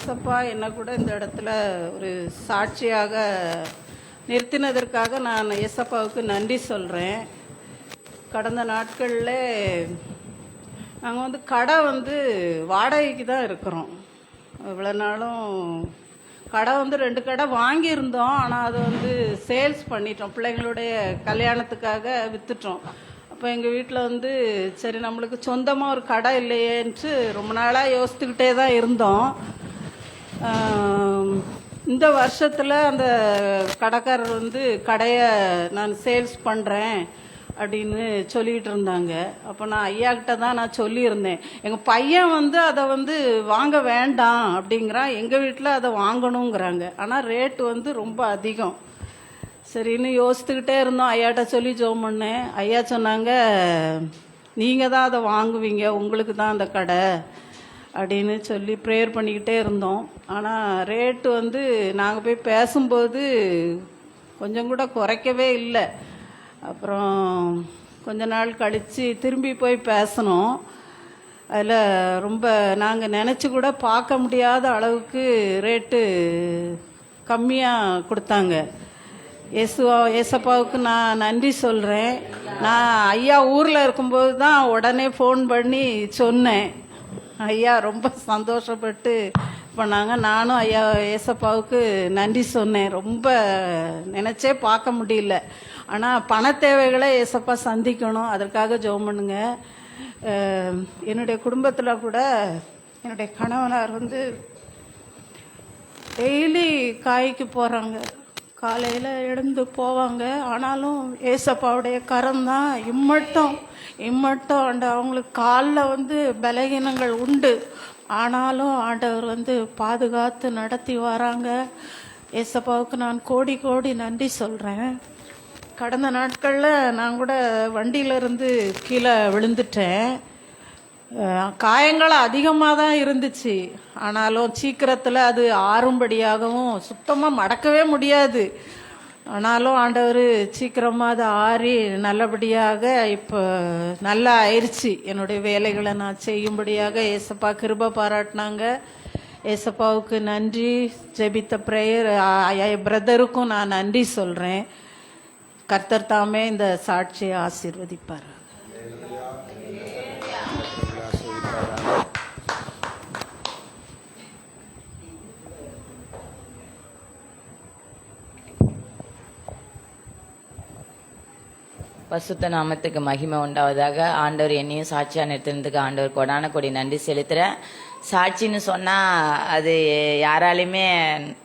ஏசப்பா என்னை கூட இந்த இடத்துல ஒரு சாட்சியாக நிறுத்தினதற்காக நான் ஏசப்பாவுக்கு நன்றி சொல்கிறேன். கடந்த நாட்களில் நாங்கள் கடை வாடகைக்கு தான் இருக்கிறோம். இவ்வளோ நாளும் கடை 2 கடை வாங்கியிருந்தோம். ஆனால் அது சேல்ஸ் பண்ணிட்டோம். பிள்ளைங்களுடைய கல்யாணத்துக்காக விற்றுட்டோம். அப்போ எங்கள் வீட்டில் சரி நம்மளுக்கு சொந்தமாக ஒரு கடை இல்லையேன்ட்டு ரொம்ப நாளாக யோசித்துக்கிட்டே தான் இருந்தோம். இந்த வருஷத்தில் அந்த கடைக்காரர் கடையை நான் சேல்ஸ் பண்ணுறேன் அப்படின்னு சொல்லிகிட்டு இருந்தாங்க. அப்போ நான் ஐயாக்கிட்ட தான் நான் சொல்லியிருந்தேன். எங்கள் பையன் அதை வாங்க வேண்டாம் அப்படிங்கிறான். எங்கள் வீட்டில் அதை வாங்கணுங்கிறாங்க. ஆனால் ரேட்டு ரொம்ப அதிகம். சரின்னு யோசித்துக்கிட்டே இருந்தோம். ஐயாட்ட சொல்லி ஜோம் பண்ணேன். ஐயா சொன்னாங்க, நீங்கள் தான் அதை வாங்குவீங்க, உங்களுக்கு தான் அந்த கடை அப்படின்னு சொல்லி ப்ரேயர் பண்ணிக்கிட்டே இருந்தோம். ஆனால் ரேட்டு நாங்கள் போய் பேசும்போது கொஞ்சம் கூட குறைக்கவே இல்லை. அப்புறம் கொஞ்ச நாள் கழித்து திரும்பி போய் பேசணும். அதில் ரொம்ப நாங்கள் நினச்சி கூட பார்க்க முடியாத அளவுக்கு ரேட்டு கம்மியாக கொடுத்தாங்க. ஏசப்பாவுக்கு நான் நன்றி சொல்கிறேன். நான் ஐயா ஊரில் இருக்கும்போது தான் உடனே ஃபோன் பண்ணி சொன்னேன். ஐயா ரொம்ப சந்தோஷப்பட்டு பண்ணாங்க. நானும் ஐயா ஏசப்பாவுக்கு நன்றி சொன்னேன். ரொம்ப நினச்சே பார்க்க முடியல. ஆனால் பண தேவைகளை ஏசப்பா சந்திக்கணும், அதற்காக ஜெபம் பண்ணுங்க. என்னுடைய குடும்பத்தில் கூட என்னுடைய கணவனார் டெய்லி காய்க்கு போகிறாங்க. காலையில் எழுந்து போவாங்க. ஆனாலும் ஏசப்பாவுடைய கரம்தான் இம்மட்டும் அவங்களுக்கு காலில் பலகீனங்கள் உண்டு. ஆனாலும் ஆண்டவர் பாதுகாத்து நடத்தி வராங்க. ஏசப்பாவுக்கு நான் கோடி கோடி நன்றி சொல்கிறேன். கடந்த நாட்களில் நான் கூட வண்டியிலிருந்து கீழே விழுந்துட்டேன். காயங்கள் அதிகமாக தான் இருந்துச்சு. ஆனாலும் சீக்கிரத்தில் அது ஆறும்படியாகவும் சுத்தமாக மடக்கவே முடியாது. ஆனாலும் ஆண்டவர் சீக்கிரமாக அது ஆறி நல்லபடியாக இப்போ நல்லா ஆயிடுச்சு. என்னுடைய வேலைகளை நான் செய்யும்படியாக ஏசப்பா கிருபை பாராட்டினாங்க. ஏசப்பாவுக்கு நன்றி. ஜெபித்த ப்ரேயர் பிரதருக்கும் நான் நன்றி சொல்கிறேன். கர்த்தர் தாமே இந்த சாட்சியை ஆசீர்வதிப்பார். பசுத்த நாமத்துக்கு மகிமை உண்டாவதாக. ஆண்டவர் என்னையும் சாட்சியாக நிறுத்தினதுக்கு ஆண்டவர் கொடான கொடி நன்றி செலுத்துகிறேன். சாட்சின்னு சொன்னால் அது யாராலையுமே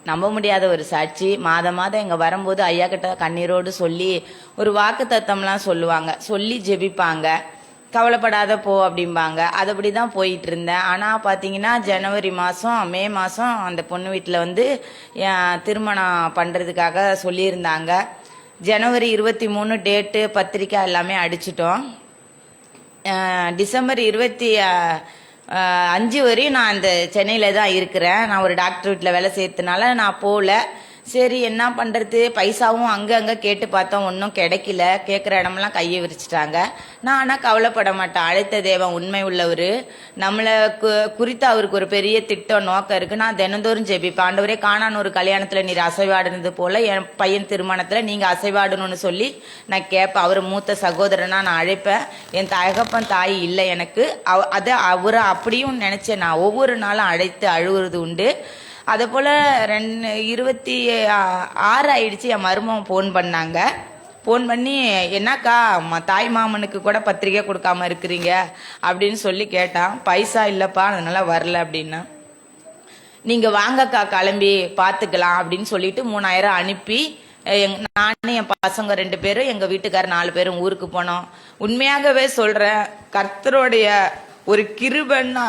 நம்ப முடியாத ஒரு சாட்சி. மாதம் எங்கள் வரும்போது ஐயா கிட்ட கண்ணீரோடு சொல்லி ஒரு வாக்கு தத்தம்லாம் சொல்லுவாங்க, சொல்லி ஜெபிப்பாங்க. கவலைப்படாத போ அப்படிம்பாங்க. அதுபடி தான் போயிட்டு இருந்தேன். ஆனால் பார்த்தீங்கன்னா ஜனவரி மாதம் மே மாதம் அந்த பொண்ணு வீட்டில் திருமணம் பண்ணுறதுக்காக சொல்லியிருந்தாங்க. ஜனவரி 23 டேட்டு பத்திரிக்கை எல்லாமே அடிச்சிட்டோம். டிசம்பர் 25 வரையும் நான் அந்த சென்னையில் தான் இருக்கிறேன். நான் ஒரு டாக்டர் வீட்டில் வேலை செய்யறதுனால நான் போகல. சரி என்ன பண்ணுறது, பைசாவும் அங்கே கேட்டு பார்த்தோம், ஒன்றும் கிடைக்கல. கேட்குற இடமெல்லாம் கையை விரிச்சிட்டாங்க. நான் ஆனால் கவலைப்பட மாட்டேன். அழைத்த தேவன் உண்மை உள்ளவர். நம்மளை குறித்து அவருக்கு ஒரு பெரிய திட்டம் நோக்கம் இருக்குது. நான் தினந்தோறும் ஜெபிப்பேன். ஆண்டவரே, காணான ஒரு கல்யாணத்தில் நீர் அசைவாடுனது போல் என் பையன் திருமணத்தில் நீங்கள் அசைவாடணும்னு சொல்லி நான் கேட்பேன். அவர் மூத்த சகோதரனாக நான் அழைப்பேன். என் தகப்பன் தாய் இல்லை எனக்கு. அவரை அப்படியும் நினச்சேன். நான் ஒவ்வொரு நாளும் அழைத்து அழுகுறது உண்டு. அதே போல் 26 ஆயிடுச்சு. என் மருமகன் ஃபோன் பண்ணாங்க. ஃபோன் பண்ணி, என்னக்கா தாய் மாமனுக்கு கூட பத்திரிக்கை கொடுக்காம இருக்கிறீங்க அப்படின்னு சொல்லி கேட்டான். பைசா இல்லைப்பா, அதனால வரல அப்படின்னா. நீங்கள் வாங்கக்கா கிளம்பி பார்த்துக்கலாம் அப்படின்னு சொல்லிட்டு 3000 அனுப்பி நானும் என் பசங்க 2 பேரும் எங்கள் வீட்டுக்காரர் 4 பேரும் ஊருக்கு போனோம். உண்மையாகவே சொல்கிறேன், கர்த்தருடைய ஒரு கிருபைன்னா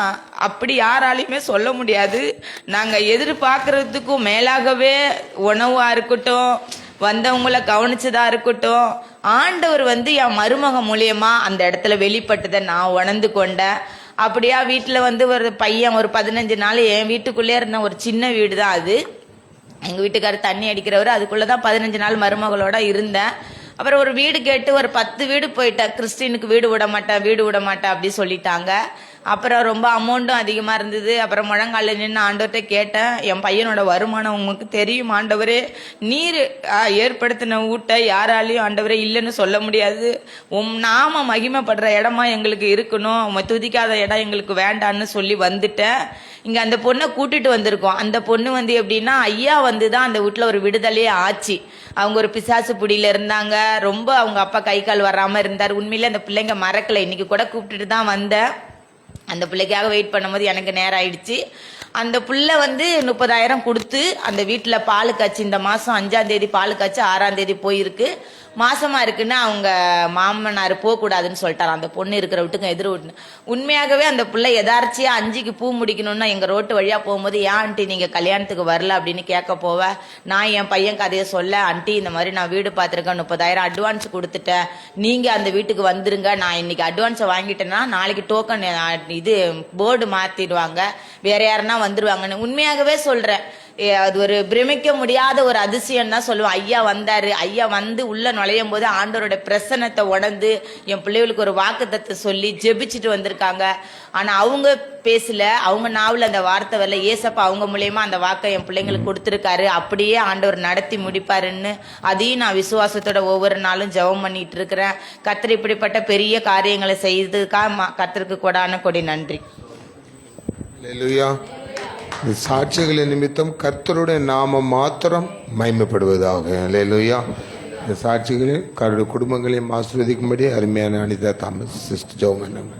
அப்படி யாராலையுமே சொல்ல முடியாது. நாங்கள் எதிர்பார்க்கறதுக்கும் மேலாகவே உணவா இருக்கட்டும், வந்தவங்கள கவனிச்சதா இருக்கட்டும், ஆண்டவர் என் மருமக மூலியமா அந்த இடத்துல வெளிப்பட்டதை நான் உணர்ந்து கொண்டேன். அப்படியா வீட்டில் ஒரு பையன் ஒரு 15 நாள் என் வீட்டுக்குள்ளே இருந்த ஒரு சின்ன வீடு தான் அது. எங்கள் வீட்டுக்காரர் தண்ணி அடிக்கிறவர். அதுக்குள்ளே தான் 15 நாள் மருமகளோட இருந்தேன். அப்புறம் ஒரு வீடு கேட்டு ஒரு 10 வீடு போயிட்டேன். கிறிஸ்டினுக்கு வீடு விட மாட்டேன் அப்படி சொல்லிட்டாங்க. அப்புறம் ரொம்ப அமௌண்ட்டும் அதிகமாக இருந்தது. அப்புறம் முழங்காலில் நின்று ஆண்டவர்கிட்ட கேட்டேன், என் பையனோட வருமானம் உங்களுக்கு தெரியும் ஆண்டவரே, நீர் ஏற்படுத்தின ஊட்ட யாராலையும் ஆண்டவரே இல்லைன்னு சொல்ல முடியாது. நாம மகிமைப்படுற இடமா எங்களுக்கு இருக்கணும், துதிக்காத இடம் எங்களுக்கு வேண்டான்னு சொல்லி வந்துட்டேன். இங்கே அந்த பொண்ணை கூட்டிட்டு வந்திருக்கோம். அந்த பொண்ணு வந்து எப்படின்னா, ஐயா வந்து தான் அந்த வீட்டில் ஒரு விடுதலையே ஆச்சு. அவங்க ஒரு பிசாசு புடியில இருந்தாங்க, ரொம்ப அவங்க அப்பா கை கால் வராமல் இருந்தார். உண்மையிலே அந்த பிள்ளைங்க மறக்கலை. இன்னைக்கு கூட கூப்பிட்டுட்டு தான் வந்தேன். அந்த பிள்ளைக்காக வெயிட் பண்ணும்போது எனக்கு நேரம் ஆயிடுச்சு. அந்த பிள்ளை வந்து 30,000 கொடுத்து அந்த வீட்டில் பால் காய்ச்சி, இந்த மாதம் 5ஆம் தேதி பால் காய்ச்சி 6ஆம் தேதி போயிருக்கு. மாசமா இருக்குன்னு அவங்க மாமனார் போகக்கூடாதுன்னு சொல்லிட்டாரு. அந்த பொண்ணு இருக்கிற வீட்டுக்கு எதிர் வீட்டுன்னு. உண்மையாகவே அந்த பிள்ளை எதார்ச்சியா 5க்கு பூ முடிக்கணும்னா எங்க ரோட்டு வழியா போகும்போது, ஏன் ஆண்டி நீங்க கல்யாணத்துக்கு வரல அப்படின்னு கேட்க போவேன். நான் என் பையன் கதையை சொல்ல, ஆண்டி இந்த மாதிரி நான் வீடு பார்த்துருக்கேன், 30,000 அட்வான்ஸ் கொடுத்துட்டேன், நீங்க அந்த வீட்டுக்கு வந்துருங்க, நான் இன்னைக்கு அட்வான்ஸை வாங்கிட்டேன்னா நாளைக்கு டோக்கன் இது போர்டு மாத்திடுவாங்க, வேற யாருன்னா வந்துருவாங்கன்னு. உண்மையாகவே சொல்றேன், அது ஒரு பிரமிக்க முடியாத ஒரு அதிசயம் தான் சொல்லுவேன். ஐயா வந்தாரு. ஐயா வந்து உள்ள நுழையும் போது ஆண்டவரோட பிரசன்னத்தை உணர்ந்து என் பிள்ளைகளுக்கு ஒரு வாக்குத்தத்தை சொல்லி ஜெபிச்சுட்டு வந்திருக்காங்க. ஆனா அவங்க பேசல, அவங்க நாவல அந்த வார்த்தை வரல. ஏசப்பா அவங்க மூலியமா அந்த வாக்கை என் பிள்ளைங்களுக்கு கொடுத்துருக்காரு, அப்படியே ஆண்டவர் நடத்தி முடிப்பாருன்னு அதையும் நான் விசுவாசத்தோட ஒவ்வொரு நாளும் ஜெபம் பண்ணிட்டு இருக்கிறேன். கர்த்தர் இப்படிப்பட்ட பெரிய காரியங்களை செய்ததுக்காக கர்த்தருக்கு கொடான கொடி நன்றி. சாட்சிகளின் நிமித்தம் கர்த்தருடைய நாமம் மாத்திரம் மகிமைப்படுவதாக. அல்லேலூயா. இந்த சாட்சிகளில் கருடைய குடும்பங்களையும் ஆசீர்வதிக்கும்படி அருமையான அனிதா தாமஸ் சிஸ்டர் ஜெபம் பண்ணுங்க.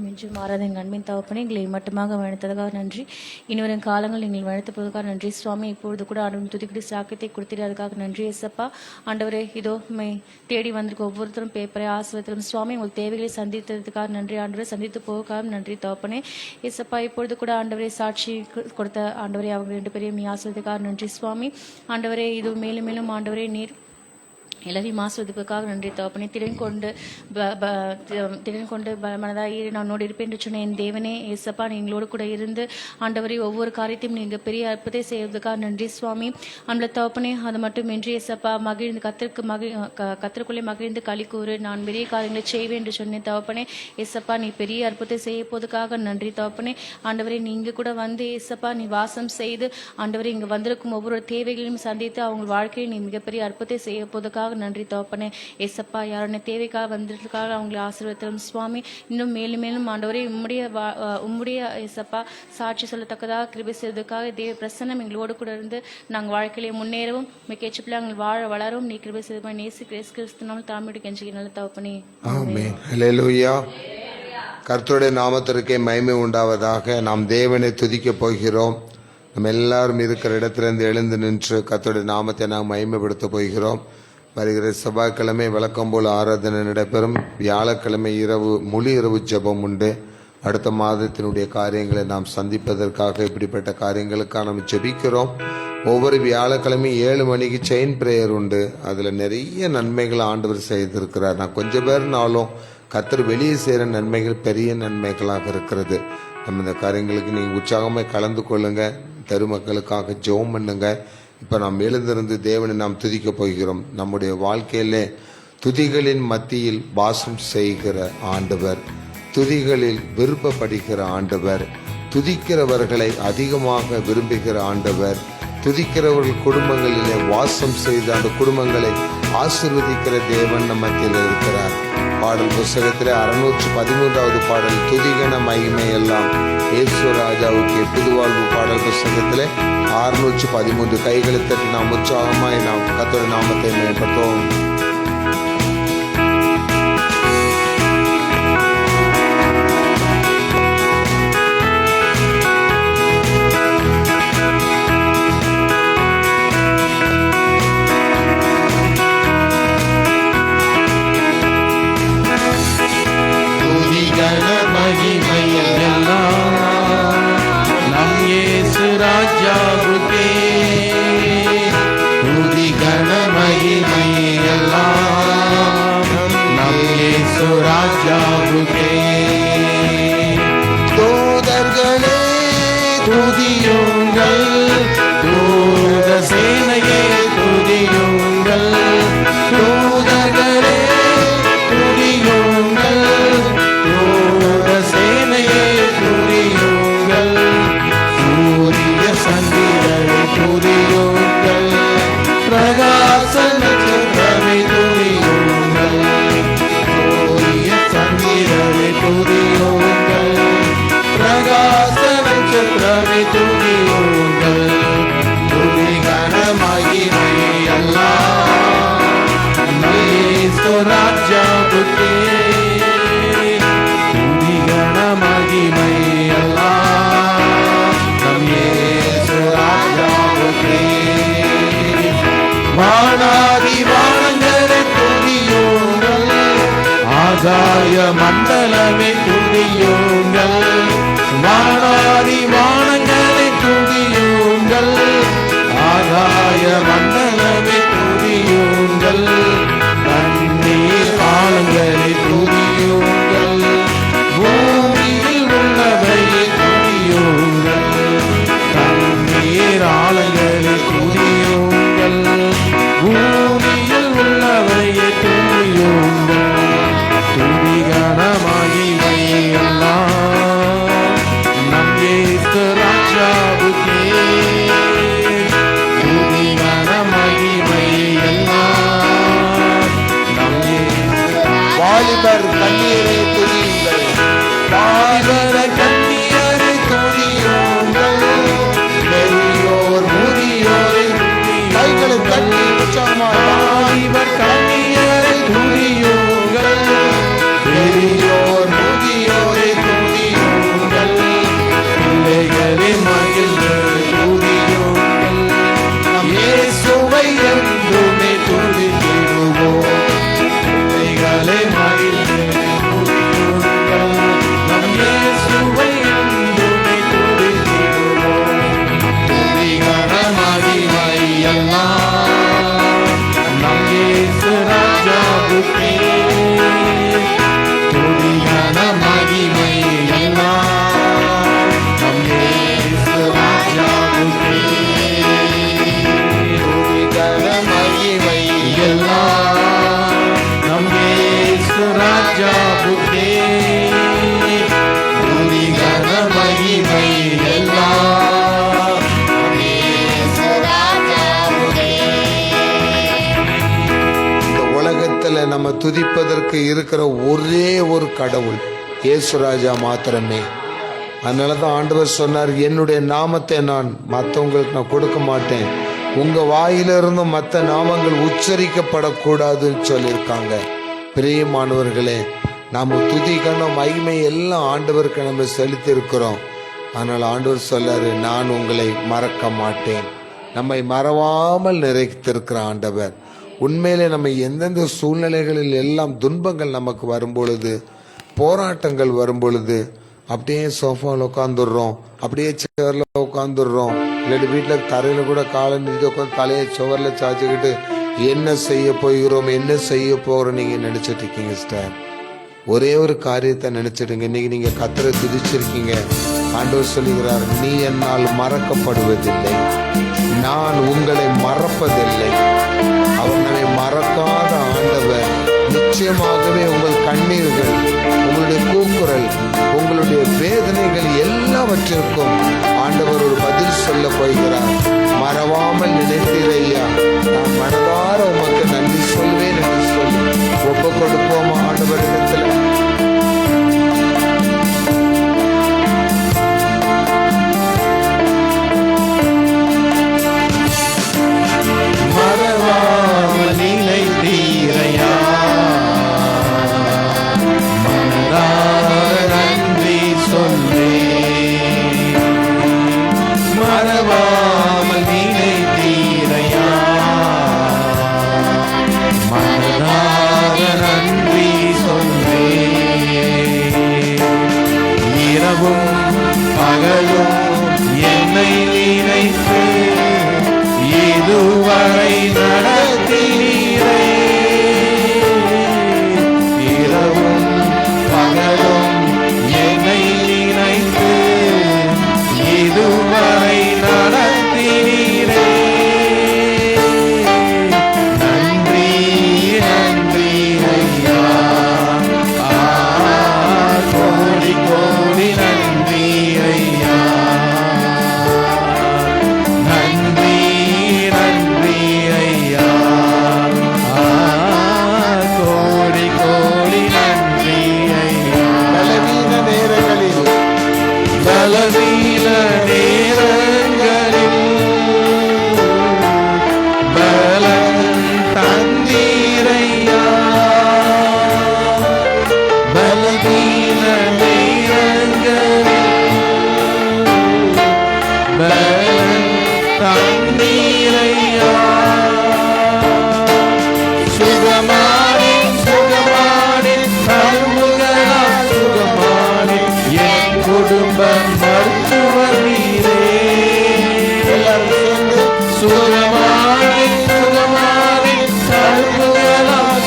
மிஞ்சு மாறாத எங்கள் அன்பின் தகப்பனே, எங்களை மட்டுமாக வழித்ததுக்காக நன்றி. இனிவரும் காலங்கள் நீங்கள் வழித்ததுக்காக நன்றி சுவாமி. இப்பொழுது கூட ஆண்டவன் துதிக்குடி சாக்கியத்தை கொடுத்திருக்காக நன்றி ஏசப்பா. ஆண்டவரே, இதோ தேடி வந்திருக்க ஒவ்வொருத்தரும் பேப்பரை ஆசிரியத்திலும் சுவாமி உங்கள் தேவைகளை சந்தித்ததுக்காக நன்றி ஆண்டவரை. சந்தித்து போவதுக்காக நன்றி தகப்பனே ஏசப்பா. இப்பொழுது கூட ஆண்டவரை சாட்சி கொடுத்த ஆண்டவரை அவங்க 2 பேரையும் ஆசிரியத்துக்காக நன்றி சுவாமி. ஆண்டவரே, இது மேலும் மேலும் ஆண்டவரே நீர் எல்லாரையும் ஆஸ்வதிப்புக்காக நன்றி தகப்பனே. திறன் கொண்டு மனதாக நான் இருப்பேன் என்று சொன்ன என் தேவனே ஏசப்பா, நீங்களோடு கூட இருந்து ஆண்டவரை ஒவ்வொரு காரியத்தையும் நீங்கள் பெரிய அற்புதத்தை செய்வதற்காக நன்றி சுவாமி. நம்மள தகப்பனே, அது மட்டும் இன்றி ஏசப்பா மகிழ்ந்து கத்திற்குள்ளே மகிழ்ந்து களி கூறு, நான் பெரிய காரியங்களை செய்வேன் என்று சொன்னேன் தகப்பனே ஏசப்பா. நீ பெரிய அற்புதத்தை செய்ய போவதற்காக நன்றி தகப்பனே. ஆண்டவரை, நீங்க கூட வந்து ஏசப்பா நீ வாசம் செய்து ஆண்டவரை இங்கே வந்திருக்கும் ஒவ்வொரு தேவைகளையும் சந்தித்து அவங்க வாழ்க்கையை நீ மிகப்பெரிய அற்புதத்தை செய்ய போவதற்காக நன்றி தகப்பனே ஏசப்பா. யாருடைய தேவைக்காக வந்ததுக்காக அவங்களை ஆசீர்வதித்தோம் சுவாமி. இன்னும் மேலும் மேலும் ஆண்டவரே உம்முடைய ஏசப்பா சாட்சி சொல்லத்தக்கதாக கிருபை செய்வதற்காக தேவ பிரசன்னம் எங்களோடு கூட இருந்து நாங்கள் வாழ்க்கையிலே முன்னேறவும் மிகச்ச பிள்ளைங்கள் வாழ வளரவும் நீ கிருபை செய்த நேசி கிறிஸ்துவினால் தாமிட்டு கெஞ்சி நல்ல தகப்பனே. ஆமென். ஹல்லேலூயா. கர்த்தருடைய நாமத்திற்கே மகிமை உண்டாவதாக. நாம் தேவனை துதிக்க போகிறோம். நம்ம எல்லாரும் இருக்கிற இடத்திலிருந்து எழுந்து நின்று கர்த்தருடைய நாமத்தை நாம் மகிமைப்படுத்த போகிறோம். வருகிற செவ்வாய்க்கிழமை வழக்கம் போல் ஆராதனை நடைபெறும். வியாழக்கிழமை முழு இரவு ஜெபம் உண்டு. அடுத்த மாதத்தினுடைய காரியங்களை நாம் சந்திப்பதற்காக இப்படிப்பட்ட காரியங்களுக்காக நாம் ஜெபிக்கிறோம். ஒவ்வொரு வியாழக்கிழமை 7 மணிக்கு செயின் பிரேயர் உண்டு. அதில் நிறைய நன்மைகளை ஆண்டவர் செய்திருக்கிறார். நான் கொஞ்சம் பேர்னாலும் கர்த்தர் வெளியே செய்கிற நன்மைகள் பெரிய நன்மைகளாக இருக்கிறது. நம்ம இந்த காரியங்களுக்கு நீங்கள் உற்சாகமாக கலந்து கொள்ளுங்க. தெருமக்களுக்காக ஜெபம் பண்ணுங்க. இப்போ நாம் எழுந்திருந்து தேவனை நாம் துதிக்க போகிறோம். நம்முடைய வாழ்க்கையிலே துதிகளின் மத்தியில் வாசம் செய்கிற ஆண்டவர், துதிகளில் விருப்பப்படுகிற ஆண்டவர், துதிக்கிறவர்களை அதிகமாக விரும்புகிற ஆண்டவர், துதிக்கிறவர்கள் குடும்பங்களிலே வாசம் செய்து அந்த குடும்பங்களை ஆசீர்வதிக்கிற தேவன் நம்ம மத்தியில் இருக்கிறார். பாடல் புஸ்தகத்திலே 613வது பாடல் துதிகன மகிமை எல்லாம் இயேசு ராஜாவுக்கு புதுவாழ்வு பாடல் புஸ்தகத்திலே 613 கைகளை தட்டி நாம் உற்சாகமாய் நாம் கர்த்தருடைய நாமத்தை மேம்படுத்துவோம். ராஜாவுக்கே துதி கன மகிமை துதியுங்கள். தூதர்களே துதியுங்கள், தூத சேனையே துதியுங்கள், சூரிய சந்திரனை துதியுங்கள், பிரகாச நட்சத்திரமே துதியுங்கள், சூரிய சந்திரனை துதியுங்கள், பிரகாச நட்சத்திரமே துதியுங்கள். துதிகன மகிமை எல்லாம் இயேசு ராஜாவுக்கே. துதிகன மகிமை எல்லாம் நம் இயேசு ராஜாவுக்கே. வானாதி வானங்களே துதியுங்கள், ஆகாய மண்டலமே துதியுங்கள், வானாதி வானங்களே துதியுங்கள், ஆகாய மண்டலமே துதியுங்கள், தண்ணீர் ஆழங்களே துதியுங்கள், பூமியில் உள்ளவையே துதியுங்கள், தண்ணீர் ஆழங்களே துதியுங்கள், பூமியில் உள்ளவையே துதியுங்கள். துதிகன மகிமை எல்லாம் நம் இயேசு ராஜாவுக்கே. துதிகன மகிமை எல்லாம் நம் இயேசு. வாலிபர் கண்ணீரை துதியுங்கள், வாலிபர் கன்னியரை துதியுங்கள், பெரியோர் முதியோரை கைகளை தட்டி உற்சாகமாக வாலிபர் கன்னியரை துதியுங்கள், பெரியோர் முதியோரை துதியுங்கள், பிள்ளைகளை மகிழ்ந்து துதியுங்கள், நம் இயேசுவை என்றுமே துதித்திடுவோம். பிள்ளைகளை மகிழ்ந்து துதியுங்கள், நம் இயேசுவை என்றுமே துதித்திடுவோம். துதிகன மகிமை எல்லாம் நம் இயேசு ராஜாவுக்கே. துதிகன மகிமை எல்லாம் நம் இயேசு ராஜாவுக்கே. துதிகன மகிமை எல்லாம் நம் இயேசு ராஜாவுக்கே. துதிகன மகிமை எல்லாம் நம் இயேசு ராஜாவுக்கே. இந்த உலகத்துல நம்ம துதிப்பதற்கு இருக்கிற ஒரே ஒரு கடவுள் இயேசுராஜா மாத்திரமே. அதனாலதான் ஆண்டவர் சொன்னார், என்னுடைய நாமத்தை நான் மற்றவங்களுக்கு நான் கொடுக்க மாட்டேன், உங்க வாயிலிருந்தும் மற்ற நாமங்கள் உச்சரிக்கப்படக்கூடாதுன்னு சொல்லியிருக்காங்க. பிரியமானவர்களே, நாம துதிக்கணும் மகிமை எல்லாம் ஆண்டவருக்கு நம்ம செலுத்தி இருக்கிறோம். அதனால ஆண்டவர் சொல்லாரு, நான் உங்களை மறக்க மாட்டேன். நம்மை மறவாமல் நிறைத்திருக்கிற ஆண்டவர். உண்மையிலே நம்ம எந்தெந்த சூழ்நிலைகளில் எல்லாம் துன்பங்கள் நமக்கு வரும் பொழுது, போராட்டங்கள் வரும் பொழுது, அப்படியே சோஃபாவில் உட்காந்துடுறோம், அப்படியே சேர்ல உட்காந்துடுறோம், இல்லாட்டி வீட்டில் தரையில கூட காலை நிறுத்தி உட்காந்து தலையை சுவரில் சாய்ச்சிக்கிட்டு என்ன செய்ய போகிறோம் என்ன செய்ய போகிறோம் நீங்க நினைச்சிட்டு இருக்கீங்க சிஸ்டர். ஒரே ஒரு காரியத்தை நினைச்சிடுங்க, இன்னைக்கு நீங்க கத்தரை துதிச்சிருக்கீங்க. ஆண்டவர் சொல்லுகிறார், நீ என்னால் மறக்கப்படுவதில்லை, நான் உங்களை மறப்பதில்லை. அவர் நம்மை மறக்காத ஆண்டவர். நிச்சயமாகவே உங்கள் கண்ணீர்கள், உங்களுடைய கூக்குரல், உங்களுடைய வேதனைகள் எல்லாவற்றிற்கும் ஆண்டவர் ஒரு பதில் சொல்ல போகிறார். மறவாமல் நினைத்தீரையா, நான் மனதார உமக்கு நன்றி சொல்வேன் என்று சொல்லி ஒப்பு கொடுப்போமா ஆண்டவரிடத்தில். மறவாமல் நினைத்தீரையா, மனதார நன்றி சொல்வேன்.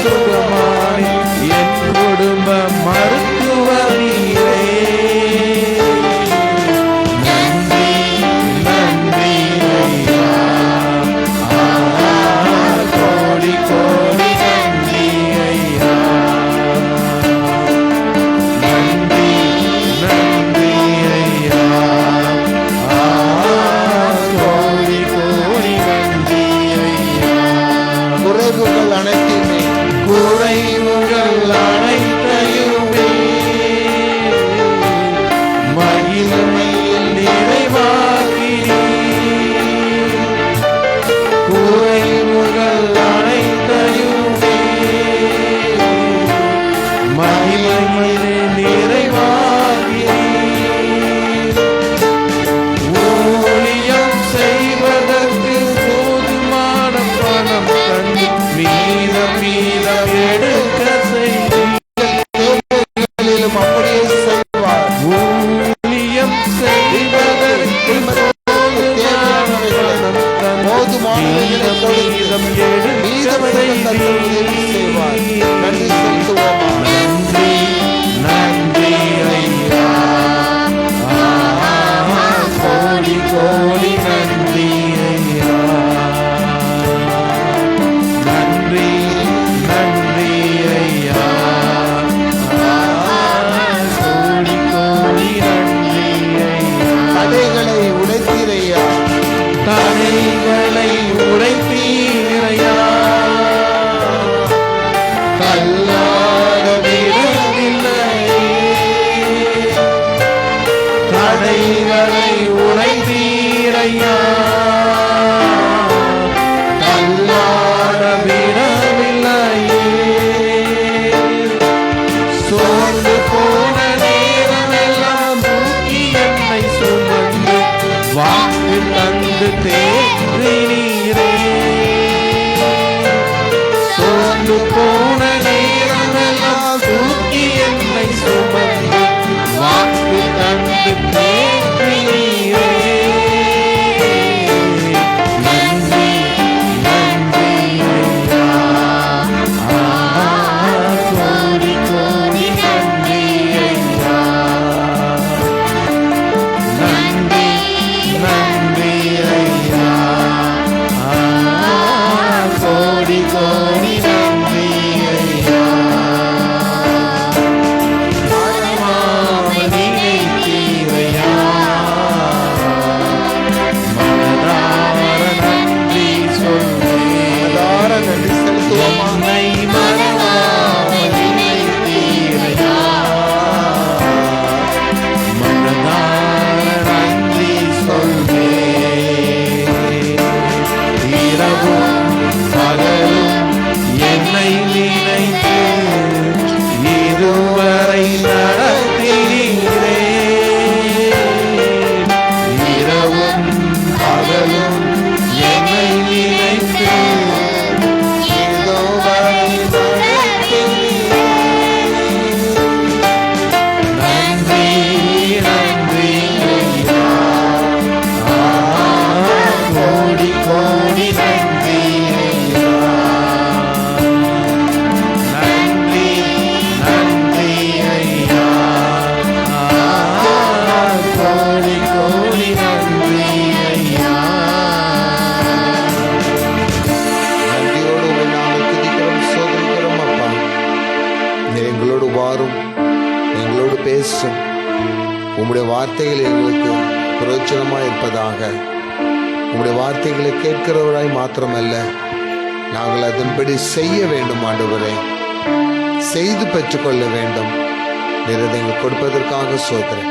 சுகமானி என் குடும்ப மருத்துவ நீரே. நன்றி நன்றி ஐயா, கோடி கோடி நன்றி ஐயா. நன்றி நன்றி ஐயா, கோடி கோடி நன்றி ஐயா. குறைவுகள் அனைத்தையுமே குறைவுகள் அனைத்தையுமே மகிமையில் நிறைவாக்கினீர். குறைவுகள் அனைத்தையுமே மகிமையில் நிறைவாக்கினீர். ஊழியம் செய்வதற்கு போதுமான பணம் தந்து மீதம் மீதம் எடுக்க செய்தீர். தேவைகளிலும் அப்படியே செய்வார். ஊழியம் செய்வதற்கு போதுமான பணம் தந்து மீதம் மீதம் எடுக்க செய்வார். நன்றி செய்தீர். செலுத்துவோமா? நன்றி நன்றி ஐயா, கோடி கோடி நன்றி ஐயா. நன்றி நன்றி ஐயா, கோடி கோடி நன்றி ஐயா. தடைகளை உடைத்தீரையா, தடைகளை உடைத்தீரையா, தள்ளாட விடவில்லையே. தடைகளை உடைத்தீரையா, தள்ளாட விடவில்லையே. சோர்ந்து போன நேரமெல்லாம் தூக்கி என்னை சுமந்து வாக்கு தந்து தேற்றினீரே. சோர்ந்து போன நேரமெல்லாம் தூக்கி என்னை சுமந்து வாக்கு தந்து தேற்றினீரே. நன்றி நன்றி ஐயா, கோடி கோடி நன்றி ஐயா. நன்றி நன்றி ஐயா, கோடி கோடி நன்றி ஐயா. மனமாம நினைத்தீரையா, மனதார நன்றி சொல்வேன். மனதார நன்றி செலுத்துவோமா? என்னை மனமாம நினைத்தீரையா, மனதார நன்றி சொல்வேன். இரவும் பகலும் என்னை நினைத்து இதுவரை நடத்தினீரே. இரவும் பகலும் என்னை நினைத்து இதுவரை நடத்தினீரே. நன்றி நன்றி ஐயா, கோடி கோடி நன்றி ஐயா. நன்றி நன்றி ஐயா, கோடி கோடி நன்றி ஐயா. நன்றியோடு உங்களை நாங்கள் துதிக்கிறோம், சோதரிக்கிறோம் அப்பா. நீர் எங்களோடு வாரும், எங்களோடு பேசும். உம்முடைய வார்த்தைகள் எங்களுக்கு பிரயோஜனமாய் இருப்பதாக. உம்முடைய வார்த்தைகளை கேட்கிறவராய் மாத்திரமல்ல, நாங்கள் அதன்படி செய்ய வேண்டும் ஆண்டவரே. செய்து பெற்றுக்கொள்ள வேண்டும். நீர் அதை எங்களுக்கு கொடுப்பதற்காக சோதரன்.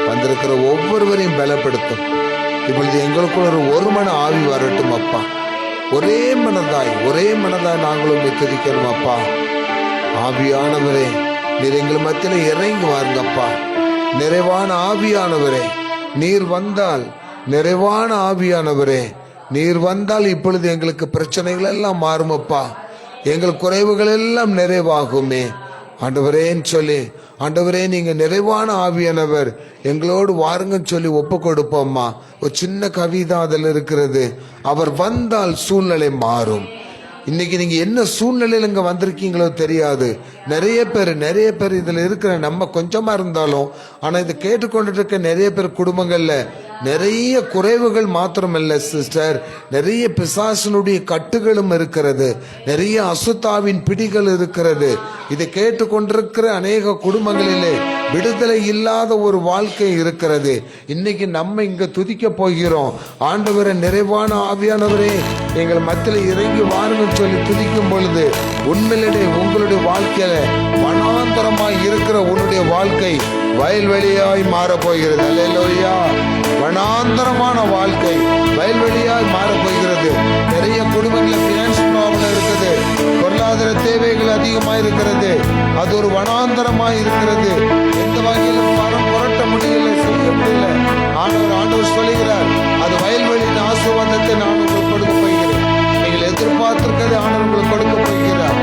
வந்திருக்கிற ஒவ்வொருவரையும் பலப்படுத்தும். இப்பொழுது எங்களுக்குள்ள ஒரு மன ஆவி வரட்டும் அப்பா. ஒரே மனதாய் நாங்களும் துதிக்கிறோம் அப்பா. ஆவியானவரே, நீர் எங்கள் மத்தியில் இறங்கி வாருங்கப்பா. நிறைவான ஆவியானவரே, நீர் வந்தால், நிறைவான ஆவியானவரே நீர் வந்தால் இப்பொழுது எங்களுக்கு பிரச்சனைகள் எல்லாம் மாறுமப்பா. எங்கள் குறைவுகள் எல்லாம் நிறைவாகுமே ஆண்டவரேன்னு சொல்லி, ஆண்டவரே நீங்க நிறைவான ஆவியானவர் எங்களோடு வாருங்கன்னு சொல்லி ஒப்பு கொடுப்போம்மா. ஒரு சின்ன கவிதை அதில் இருக்கிறது. அவர் வந்தால் சூழ்நிலை மாறும். இன்னைக்கு நீங்க என்ன சூழ்நிலையில இங்க வந்திருக்கீங்களோ தெரியாது. நிறைய பேர் இதுல இருக்கிற, நம்ம கொஞ்சமா இருந்தாலும், ஆனா இதை கேட்டுக்கொண்டு இருக்க நிறைய பேர் குடும்பங்கள்ல நிறைய குறைவுகள் மாத்திரமல்ல சிஸ்டர், நிறைய பிசாசனுடைய கட்டுகளும் இருக்கிறது, நிறைய அசுத்தாவின் பிடிகள் இருக்கிறது. இதை கேட்டுக்கொண்டிருக்கிற அநேக குடும்பங்களிலே விடுதலை இல்லாத ஒரு வாழ்க்கை இருக்கிறது. இன்னைக்கு நம்ம இங்க துதிக்க போகிறோம். ஆண்டவரே, நிறைவான ஆவியானவரே, எங்கள் மத்தியில் இறங்கி வாருங்கள் சொல்லி துதிக்கும் பொழுது உண்மையிலே உங்களுடைய வாழ்க்கையில வனாந்தரமாய் இருக்கிற உன்னுடைய வாழ்க்கை வயல்வெளியாய் மாறப்போகிறது. அல்லேலூயா. வனாந்தரமான வாழ்க்கை வயல்வெளியாய் மாறப்போகிறது. நிறைய குடும்பங்களில் ஃபினான்ஸ் ப்ராப்ளம் இருக்குது, பொருளாதார தேவைகள் அதிகமாக இருக்கிறது. அது ஒரு வனாந்தரமாய் இருக்கிறது. எந்த வகையிலும் மரம் புரட்ட முடியல, செய்ய முடியல. ஆண்டவர் சொல்லுகிறார், அது வயல்வெளியின் ஆசீர்வாதத்தை நான் உங்களுக்கு கொடுக்க போகிறேன். நீங்கள் எதிர்பார்த்திருக்கிறது ஆண்டவர் உங்களுக்கு கொடுக்க போகிறார்.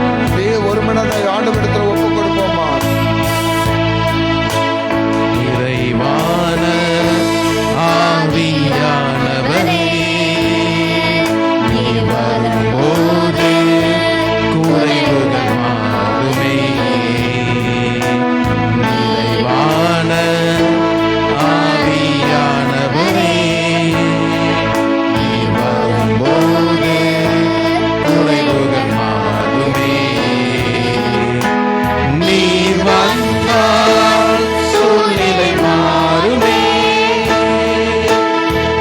ஒரு மனதை ஆண்டவரிடத்தில் ஒப்புக் கொடுப்போமா? இறைவான ஆவியானவரே, நீர் வரும்போது குறைவுகள் மாறுமே. இறைவான ஆவியானவரே, நீர் வரும்போது குறைவுகள் மாறுமே. நீர் வந்தால் சூழ்நிலை மாறுமே.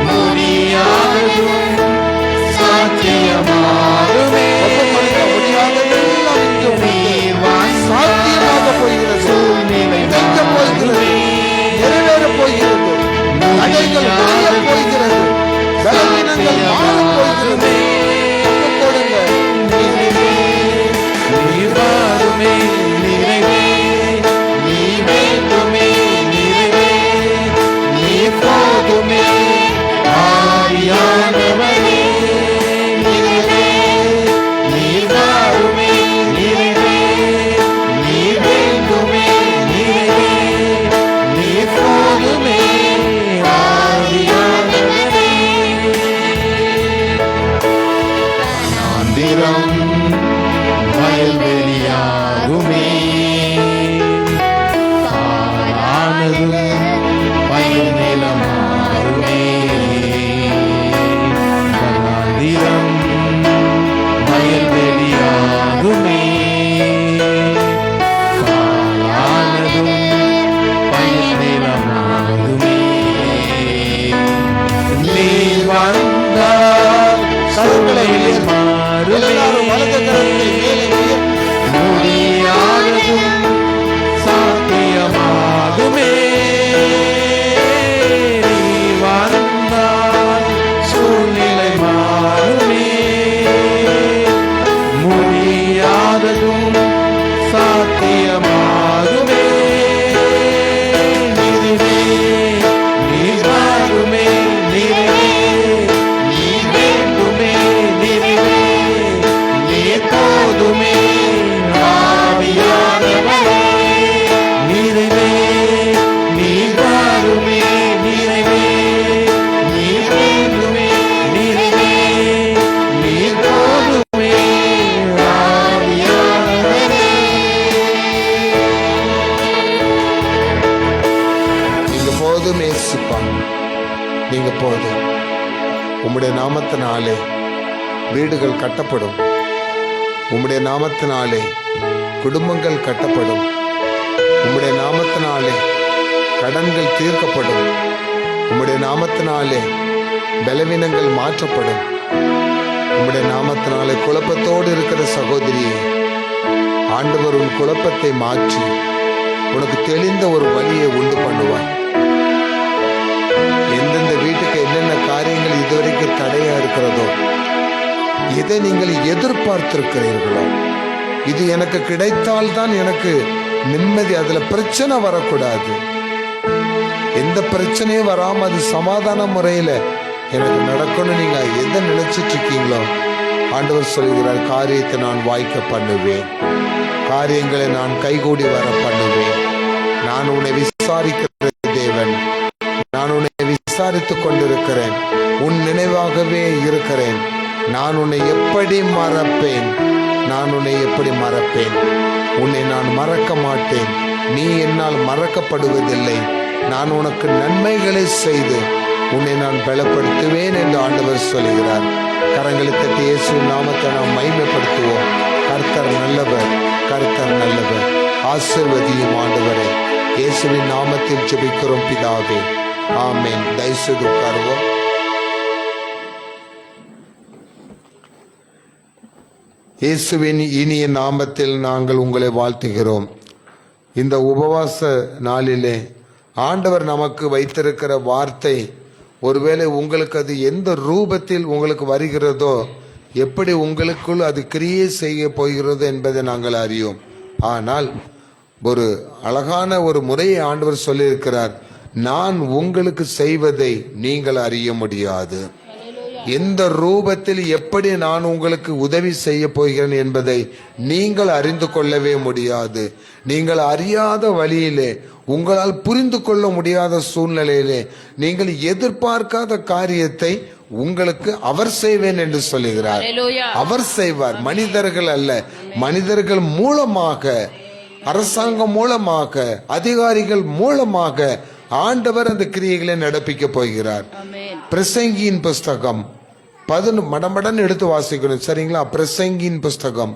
முடியாததும் சாத்தியமாகுமே. சாத்தியமாக போகிறது, சூழ்நிலை நிற்க போகிறது, நிறைவேற போகிறது, தடைகள் மாற போகிறது, பலவீனங்கள் மாற போகிறது. கொடுங்க. நீர் வாருமே நிறைவே, நீ வேண்டுமே நிறைவே, நீ போதுமே ஆவியானவரே. நிறைவே, நீர் வாருமே நிறைவே, நீ வேண்டுமே நிறைவே, நீ போதுமே ஆவியானவரே. ஆந்திரம் வயல்வெளியாகுமே, காலானதும் பயிர் நிலமாகுமே. வனாந்திரம் வயல்வெளியாகுமே, காலானதும் பயிர் நிலமாகுமே. நீர் வந்தால் சூழ்நிலை மாறுமே. எல்லாரும் வலது கரத்தை மேலே உயர்த்தி முடியாததும் சாத்தியமாகுமே. நீ வந்தால் சூழ்நிலை மாறுமே. முடியாததும் சாத்தியமாகுமே. நிறைவே, நீ வாருமே நிறைவே, நீ வேண்டுமே நிறைவே, நீ போதுமே ஆவியானவரே. நிறைவே, நீ வாருமே நிறைவே, நீ வேண்டுமே நிறைவே, நீ போதுமே ஆவியானவரே. நீங்க போதும் ஏசுப்பா, நீங்க போதும். உம்முடைய நாமத்தினாலே வீடுகள் கட்டப்படும், உம்முடைய நாமத்தினாலே குடும்பங்கள் கட்டப்படும், உம்முடைய நாமத்தினாலே கடன்கள் தீர்க்கப்படும், உம்முடைய நாமத்தினாலே பலவீனங்கள் மாற்றப்படும். உம்முடைய நாமத்தினாலே குழப்பத்தோடு இருக்கிற சகோதரியே, ஆண்டவர் உன் குழப்பத்தை மாற்றி உனக்கு தெளிந்த ஒரு வழியை உண்டு பண்ணுவார். எந்தெந்த வீட்டுக்கு என்னென்ன காரியங்கள் இதுவரைக்கும் தடையா இருக்கிறதோ, எதை நீங்கள் எதிர்பார்த்திருக்கிறீர்களோ, இது எனக்கு கிடைத்தால் தான் எனக்கு நிம்மதி, அதுல பிரச்சனை வரக்கூடாது, எந்த பிரச்சனையும் வராம அது சமாதான முறையில எனக்கு நடக்கணும், நீங்க எதை நினைச்சிட்டு இருக்கீங்களோ, ஆண்டவர் சொல்கிறார், காரியத்தை நான் வாய்க்க பண்ணுவேன், காரியங்களை நான் கைகூடி வர பண்ணுவேன். நான் உன்னை விசாரிக்கிற தேவன், நான் உன்னை விசாரித்துக் கொண்டிருக்கிறேன், உன் நினைவாகவே இருக்கிறேன். நான் உன்னை எப்படி மறப்பேன்? நான் உன்னை எப்படி மறப்பேன்? உன்னை நான் மறக்க மாட்டேன். நீ என்னால் மறக்கப்படுவதில்லை. நான் உனக்கு நன்மைகளை செய்து உன்னை நான் பலப்படுத்துவேன் என்று ஆண்டவர் சொல்கிறார். கரங்களை தட்டி இயேசுவின் நாமத்தை நாம் மகிமைப்படுத்துவோம். கர்த்தர் நல்லவர், கர்த்தர் நல்லவர். ஆசீர்வதியும் ஆண்டவரே. இயேசுவின் நாமத்தில் ஜெபிக்கிறோம் பிதாவே, ஆமென். தயவுசெய்து உட்காருவோம். இயேசுவின் இனிய நாமத்தில் நாங்கள் உங்களை வாழ்த்துகிறோம். இந்த உபவாச நாளிலே ஆண்டவர் நமக்கு வைத்திருக்கிற வார்த்தை, ஒருவேளை உங்களுக்கு அது எந்த ரூபத்தில் உங்களுக்கு வருகிறதோ, எப்படி உங்களுக்குள் அது கிரியை செய்ய போகிறதோ என்பதை நாங்கள் அறியோம். ஆனால் ஒரு அழகான ஒரு முறையை ஆண்டவர் சொல்லியிருக்கிறார். நான் உங்களுக்கு செய்வதை நீங்கள் அறிய முடியாது. எந்த ரூபத்தில் எப்படி நான் உங்களுக்கு உதவி செய்ய போகிறேன் என்பதை நீங்கள் அறிந்து கொள்ளவே முடியாது. நீங்கள் அறியாத வழியிலே, உங்களால் புரிந்து கொள்ள முடியாத சூழ்நிலையிலே, நீங்கள் எதிர்பார்க்காத காரியத்தை உங்களுக்கு அவர் செய்வேன் என்று சொல்லுகிறார். அவர் செய்வார், மனிதர்கள் அல்ல. மனிதர்கள் மூலமாக, அரசாங்கம் மூலமாக, அதிகாரிகள் மூலமாக ஆண்டவர் அந்த கிரியைகளை நடப்பிக்க போகிறார். பிரசங்கியின் புஸ்தகம் மடமடன் எடுத்து வாசிக்கணும், சரிங்களா? பிரசங்கியின் புஸ்தகம்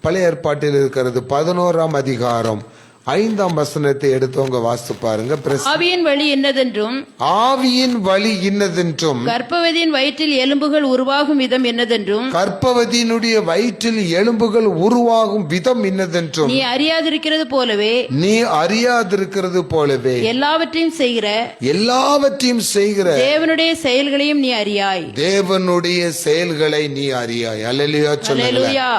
பழைய ஏற்பாட்டில் இருக்கிறது, 11ஆம் அதிகாரம் 5ஆம் வசனத்தை எடுத்தவங்க வாசித்து பாருங்க. ஆவியின் வழி என்னதென்றும், ஆவியின் வழி இன்னதென்றும், கர்ப்பவதியின் வயிற்றில் எலும்புகள் உருவாகும் விதம் என்னதென்றும், கர்ப்பவதியினுடைய வயிற்றில் எலும்புகள் உருவாகும் விதம் இன்னதென்றும் நீ அறியாதிருக்கிறது போலவே, நீ அறியாதிருக்கிறது போலவே எல்லாவற்றையும் செய்கிற தேவனுடைய செயல்களையும் நீ அறியாய். தேவனுடைய செயல்களை நீ அறியாய். அல்லேலூயா சொல்லுங்க. அல்லேலூயா.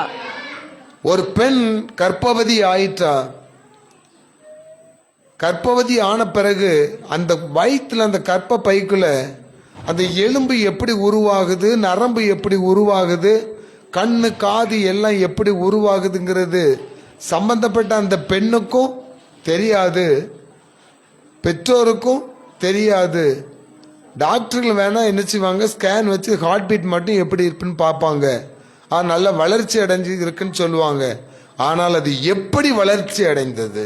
ஒரு பெண் கர்ப்பவதி ஆயிட்டா, கர்ப்பவதி ஆன பிறகு அந்த வயிற்றுல, அந்த கர்ப்ப பைக்குள்ள அந்த எலும்பு எப்படி உருவாகுது, நரம்பு எப்படி உருவாகுது, கண்ணு காது எல்லாம் எப்படி உருவாகுதுங்கிறது சம்பந்தப்பட்ட அந்த பெண்ணுக்கும் தெரியாது, பெற்றோருக்கும் தெரியாது. டாக்டர்கள் வேணா என்ன செய்வாங்க, ஸ்கேன் வச்சு ஹார்ட் பீட் மட்டும் எப்படி இருக்குன்னு பார்ப்பாங்க. நல்ல வளர்ச்சி அடைஞ்சு இருக்குன்னு சொல்லுவாங்க. ஆனால் அது எப்படி வளர்ச்சி அடைந்தது,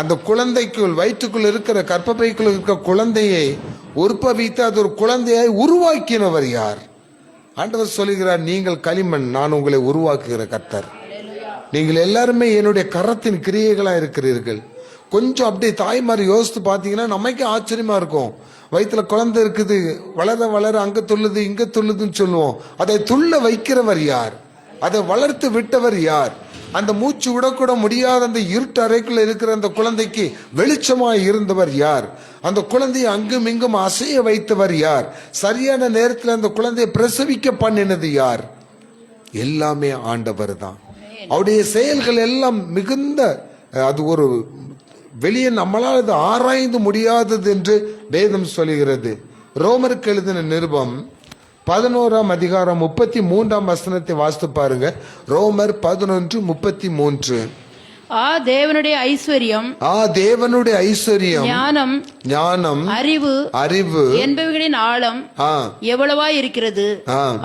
அந்த குழந்தைக்குள், வயிற்றுக்குள் இருக்கிற கர்ப்பப்பைக்குள் இருக்கிற குழந்தையை உற்பவித்து அது ஒரு குழந்தையை உருவாக்கினவர் யார்? ஆண்டவர் சொல்லுகிறார், நீங்கள் களிமண், நான் உங்களை உருவாக்குகிற கர்த்தர். நீங்கள் எல்லாருமே என்னுடைய கரத்தின் கிரியைகளா இருக்கிறீர்கள். கொஞ்சம் அப்படியே தாய்மாரி யோசித்து பார்த்தீங்கன்னா நமக்கே ஆச்சரியமா இருக்கும். வயிற்றுல குழந்தை இருக்குது, வளர வளர அங்க துள்ளுது இங்க துள்ளுதுன்னு சொல்லுவோம். அதை துள்ள வைக்கிறவர் யார்? அதை வளர்த்து விட்டவர் யார்? அந்த மூச்சு விடக்கூட முடியாத அந்த இருட்டு அறைக்குள்ள இருக்கிற அந்த குழந்தைக்கு வெளிச்சமாய் இருந்தவர் யார்? அந்த குழந்தையை அங்கும் இங்கும் அசைய வைத்தவர் யார்? சரியான நேரத்தில் அந்த குழந்தையை பிரசவிக்க பண்ணினது யார்? எல்லாமே ஆண்டவர் தான். அவருடைய செயல்கள் எல்லாம் மிகுந்த, அது ஒரு வெளியே நம்மளால் அது ஆராய்ந்து முடியாதது என்று வேதம் சொல்லுகிறது. ரோமருக்கு எழுதின நிருபம் 11ஆம் அதிகாரம் 33ஆம் வசனத்தை வாசித்து பாருங்க. ரோமர் 11:33. தேவனுடைய ஐஸ்வர்யம், தேவனுடைய ஐஸ்வர்யம், ஞானம், அறிவு என்பவைகளின் ஆழம் எவ்வளவா இருக்கிறது.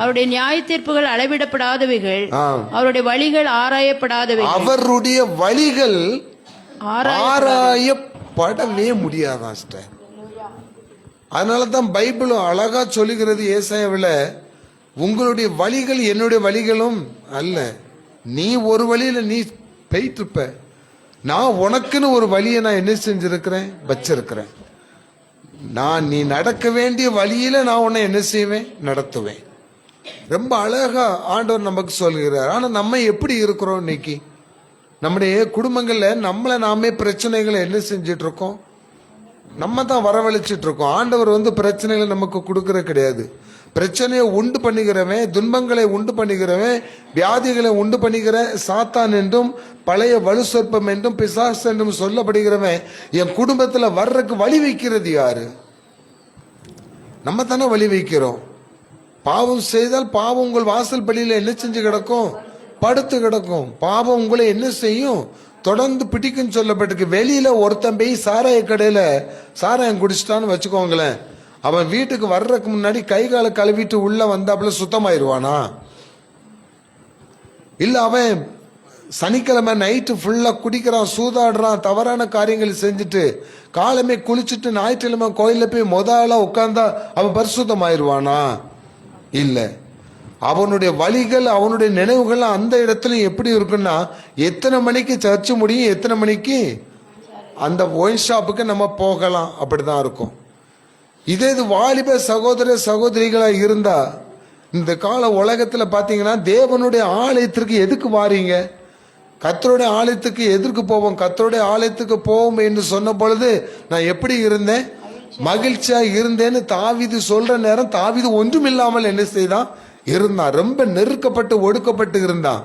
அவருடைய நியாய தீர்ப்புகள் அளவிடப்படாதவைகள், அவருடைய வழிகள் ஆராயப்படாதவைகள். அவருடைய வழிகள் ஆராயப்படவே முடியாதான். அதனாலதான் பைபிளும் அழகா சொல்லுகிறது ஏசாயாவில், உங்களுடைய வழிகள் என்னுடைய வழிகளும் அல்ல. நீ ஒரு வழியில நீ போயிட்டு இருப்ப, நான் உனக்குன்னு ஒரு வழியை நான் என்ன செஞ்சிருக்கிறேன், வச்சிருக்கிறேன். நீ நடக்க வேண்டிய வழியில நான் உன்னை என்ன செய்வேன், நடத்துவேன். ரொம்ப அழகா ஆண்டவர் நமக்கு சொல்கிறார். ஆனா நம்ம எப்படி இருக்கிறோம் இன்னைக்கு? நம்முடைய குடும்பங்கள்ல நம்மளை நாமே பிரச்சனைகளை என்ன செஞ்சிட்டு இருக்கோம், நம்ம தான் வரவழைச்சிட்டு இருக்கோம். ஆண்டவர் பிரச்சனைகளை நமக்கு கொடுக்கற கிடையாது. பிரச்சனையை உண்டு பண்ணுகிறவன், துன்பங்களை உண்டு பண்ணுகிறவன், வியாதிகளை உண்டு பண்ணுகிற சாத்தான் என்றும் பழைய வலு சொற்பம் என்றும் பிசாசு என்றும் சொல்லப்படுகிறவன் என் குடும்பத்தில் வர்றதுக்கு வழி வைக்கிறது யாரு? நம்ம தானே வழி வைக்கிறோம். பாவம் செய்தால் பாவம் உங்கள் வாசல் படியில என்ன செஞ்சு கிடக்கும், படுத்து கிடக்கும். பாவம் உங்களை என்ன செய்யும், தொடர்ந்து பிடிக்கும் சொல்லப்பட்டிருக்கு. வெளியில ஒருத்தன் போய் சாராய கடையில சாராயம் குடிச்சிட்டான்னு வச்சுக்கோங்களேன், அவன் வீட்டுக்கு வர்றதுக்கு முன்னாடி கை காலை கழுவிட்டு உள்ள வந்தாப்புல சுத்தமாயிருவானா? இல்ல அவன் சனிக்கிழமை நைட்டு ஃபுல்லா குடிக்கிறான், சூதாடுறான், தவறான காரியங்கள் செஞ்சுட்டு காலமே குளிச்சுட்டு ஞாயிற்றுக்கிழமை கோயில போய் முதலா உட்கார்ந்தா அவன் பரிசுத்தமாயிருவானா? இல்ல. அவனுடைய வழிகள், அவனுடைய நினைவுகள் அந்த இடத்துல எப்படி இருக்குன்னா, எத்தனை மணிக்கு சர்ச்சு முடியும், எத்தனை மணிக்கு அந்த ஒயின் ஷாப்புக்கு நம்ம போகலாம், அப்படிதான் இருக்கும். இதே இது வாலிப சகோதர சகோதரிகளா இருந்தா, இந்த கால உலகத்துல பாத்தீங்கன்னா தேவனுடைய ஆலயத்திற்கு எதுக்கு வாரீங்க? கர்த்தருடைய ஆலயத்துக்கு எதற்கு போவோம்? கர்த்தருடைய ஆலயத்துக்கு போவோம் என்று சொன்ன பொழுது நான் எப்படி இருந்தேன்? மகிழ்ச்சியா இருந்தேன்னு தாவீது சொல்ற நேரம் தாவீது ஒன்றுமில்லாமல் என்ன செய்தான்? இருந்தான். ரொம்ப நெருக்கப்பட்டு ஒடுக்கப்பட்டு இருந்தான்.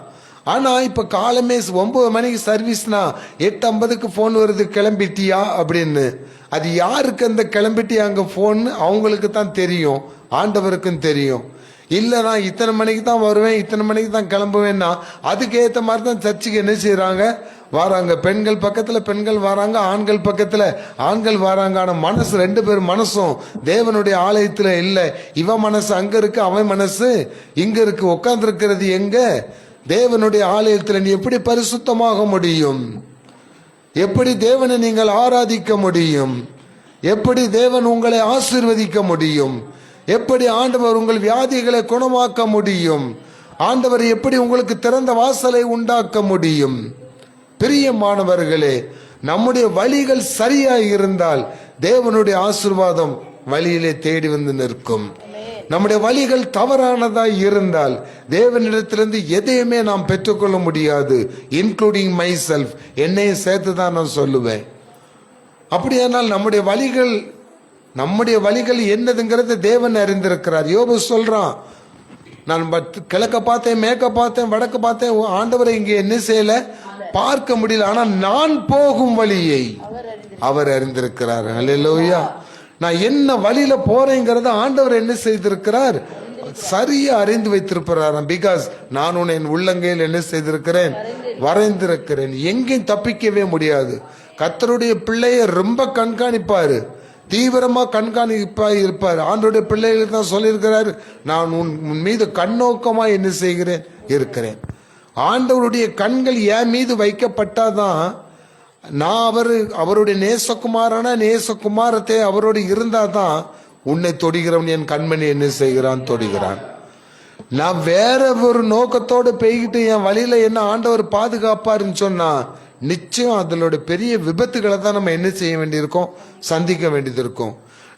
ஆனா இப்ப காலமே 9 மணிக்கு சர்வீஸ்னா 8:50க்கு போன் வருது, கிளம்பிட்டியா அப்படின்னு. அது யாருக்கு அந்த கிளம்பிட்டியா அங்க போன்? அவங்களுக்கு தான் தெரியும், ஆண்டவருக்கும் தெரியும். இல்ல நான் இத்தனை மணிக்கு தான் வருவேன், இத்தனை மணிக்கு தான் கிளம்புவேன்னா அதுக்கு ஏற்ற மாதிரி தான் சர்ச்சுக்கு என்ன செய்யறாங்க? வராங்க. பெண்கள் பக்கத்துல பெண்கள் வராங்க, ஆண்கள் பக்கத்துல ஆண்கள் வராங்க. ஆனா மனசு, 2 பேர் மனசும் தேவனுடைய ஆலயத்துல இல்ல. இவன் மனசு அங்க இருக்கு, அவன் மனசு இங்க இருக்கு. உட்கார்ந்து இருக்கிறது எங்க? தேவனுடைய ஆலயத்துல. நீ எப்படி பரிசுத்தமாக முடியும்? எப்படி தேவனை நீங்கள் ஆராதிக்க முடியும்? எப்படி தேவன் உங்களை ஆசீர்வதிக்க முடியும்? எப்படி ஆண்டவர் உங்கள் வியாதிகளை குணமாக்க முடியும்? ஆண்டவர் எப்படி உங்களுக்கு திறந்த வாசலை உண்டாக்க முடியும்? பிரியமானவர்களே, நம்முடைய வழிகள் சரியா இருந்தால் தேவனுடைய ஆசீர்வாதம் வழியிலே தேடி வந்து நிற்கும். நம்முடைய வழிகள் தவறானதாய் இருந்தால் தேவனிடத்திலிருந்து எதையுமே நாம் பெற்றுக்கொள்ள முடியாது, இன்க்ளூடிங் மை செல்ஃப், என்னையும் சேர்த்து தான் நான் சொல்லுவேன். அப்படியானால் நம்முடைய வழிகள் என்னதுங்கிறது தேவன் அறிந்திருக்கிறார். யோபு சொல்றான், நான் கிழக்க பார்த்தேன், மேற்க பார்த்தேன், வடக்கு பார்த்தேன், ஆண்டவரை இங்கே என்ன செய்யல, பார்க்க முடியல. ஆனா நான் போகும் வழியை அவர் அறிந்திருக்கிறார். அல்லேலூயா. நான் என்ன வழியில போறேங்கிறத ஆண்டவர் என்ன செய்திருக்கிறார்? சரியா அறிந்து வைத்திருக்கிறார். பிகாஸ் நான் உன்னை என் உள்ளங்கையில் என்ன செய்திருக்கிறேன்? வரைந்திருக்கிறேன். எங்கேயும் தப்பிக்கவே முடியாது. கர்த்தருடைய பிள்ளைய ரொம்ப கண்காணிப்பாரு, தீவிரமா கண்காணிப்பா இருப்பார். ஆண்டோடைய பிள்ளைகளுக்கு தான் சொல்லியிருக்கிறார், நான் உன் மீது கண்ணோக்கமா என்ன செய்கிறேன்? இருக்கிறேன். ஆண்டவருடைய கண்கள் என் மீது வைக்கப்பட்டாதான் நான் அவருடைய நேசகுமாரான நேசகுமாரத்தை அவரோடு இருந்தாதான் உன்னை தொடுகிறவன் என் கண்மணி என்ன செய்கிறான்? தொடுகிறான். நான் வேற ஒரு நோக்கத்தோடு போய்கிட்டு என் வழியில என்ன ஆண்டவர் பாதுகாப்பாருன்னு சொன்னா நிச்சயம் அதோட பெரிய விபத்துகளை தான் நம்ம என்ன செய்ய வேண்டியிருக்கோம்? சந்திக்க வேண்டியது இருக்கும்.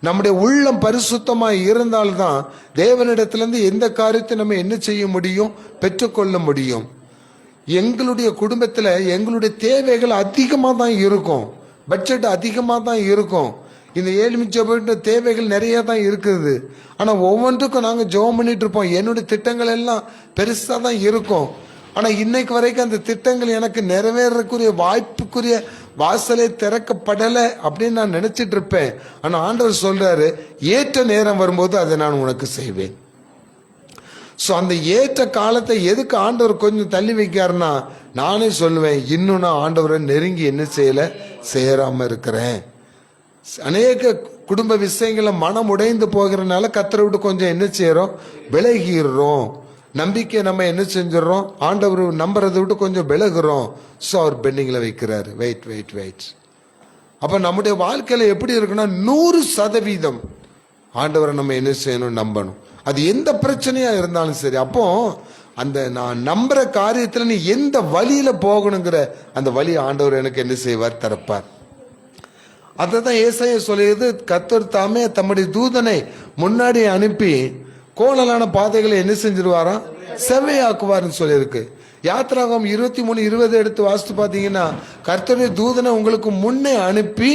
நம்முடைய உள்ளம் பரிசுத்தமா இருந்தால்தான் தேவனிடத்திலிருந்து எந்த காரியத்தை நம்ம என்ன செய்ய முடியும்? பெற்றுக்கொள்ள முடியும். எங்களுடைய குடும்பத்துல எங்களுடைய தேவைகள் அதிகமா தான் இருக்கும், பட்ஜெட் அதிகமா தான் இருக்கும். இந்த ஏழ்மை தேவைகள் நிறைய தான் இருக்குது. ஆனா ஒவ்வொன்றுக்கும் நாங்க ஜெபம் பண்ணிட்டு இருப்போம். என்னுடைய திட்டங்கள் எல்லாம் பெருசா தான் இருக்கும். ஆனா இன்னைக்கு வரைக்கும் அந்த திட்டங்கள் எனக்கு நிறைவேறக்கூடிய வாய்ப்புக்குரிய வாசலே திறக்கப்படலை அப்படின்னு நான் நினைச்சிட்டு இருப்பேன். ஆனா ஆண்டவர் சொல்றாரு, ஏற்ற நேரம் வரும்போது அதை நான் உனக்கு செய்வேன். ஸோ அந்த ஏற்ற காலத்தை எதுக்கு ஆண்டவர் கொஞ்சம் தள்ளி வைக்காருன்னா, நானே சொல்லுவேன், இன்னும் நான் ஆண்டவரை நெருங்கி என்ன சேராம இருக்கிறேன். அநேக குடும்ப விஷயங்கள மனம் உடைந்து போகிறதுனால கர்த்தரை விட்டு கொஞ்சம் என்ன செய்யறோம்? விலகிடுறோம். நம்பிக்கை நம்ம என்ன செஞ்சிடறோம்? ஆண்டவர் நம்புறதை விட்டு கொஞ்சம் விலகுறோம். ஸோ அவர் பெண்டிங்ல வைக்கிறாரு. வெயிட். அப்ப நம்முடைய வாழ்க்கையில எப்படி இருக்குன்னா 100% ஆண்டவரை நம்ம என்ன செய்யணும்? நம்பணும். அது எந்த பிரச்சனையா இருந்தாலும் சரி. அப்போ அந்த நான் நம்புற காரியத்துல நீ எந்த வழியில போகணுங்கிற அந்த வழி ஆண்டவர் எனக்கு என்ன செய்வார்? திறப்பார். அதான் ஏசாயா சொல்லியது, கர்த்தர் தாமே தம்முடைய தூதனை முன்னாடி அனுப்பி கோணலான பாதைகளை என்ன செஞ்சிருவாராம்? செவ்வையாக்குவார்னு சொல்லியிருக்கு. யாத்திராகம் 23:20 எடுத்து வாசித்து பார்த்தீங்கன்னா, கர்த்தருடைய தூதனை உங்களுக்கு முன்னே அனுப்பி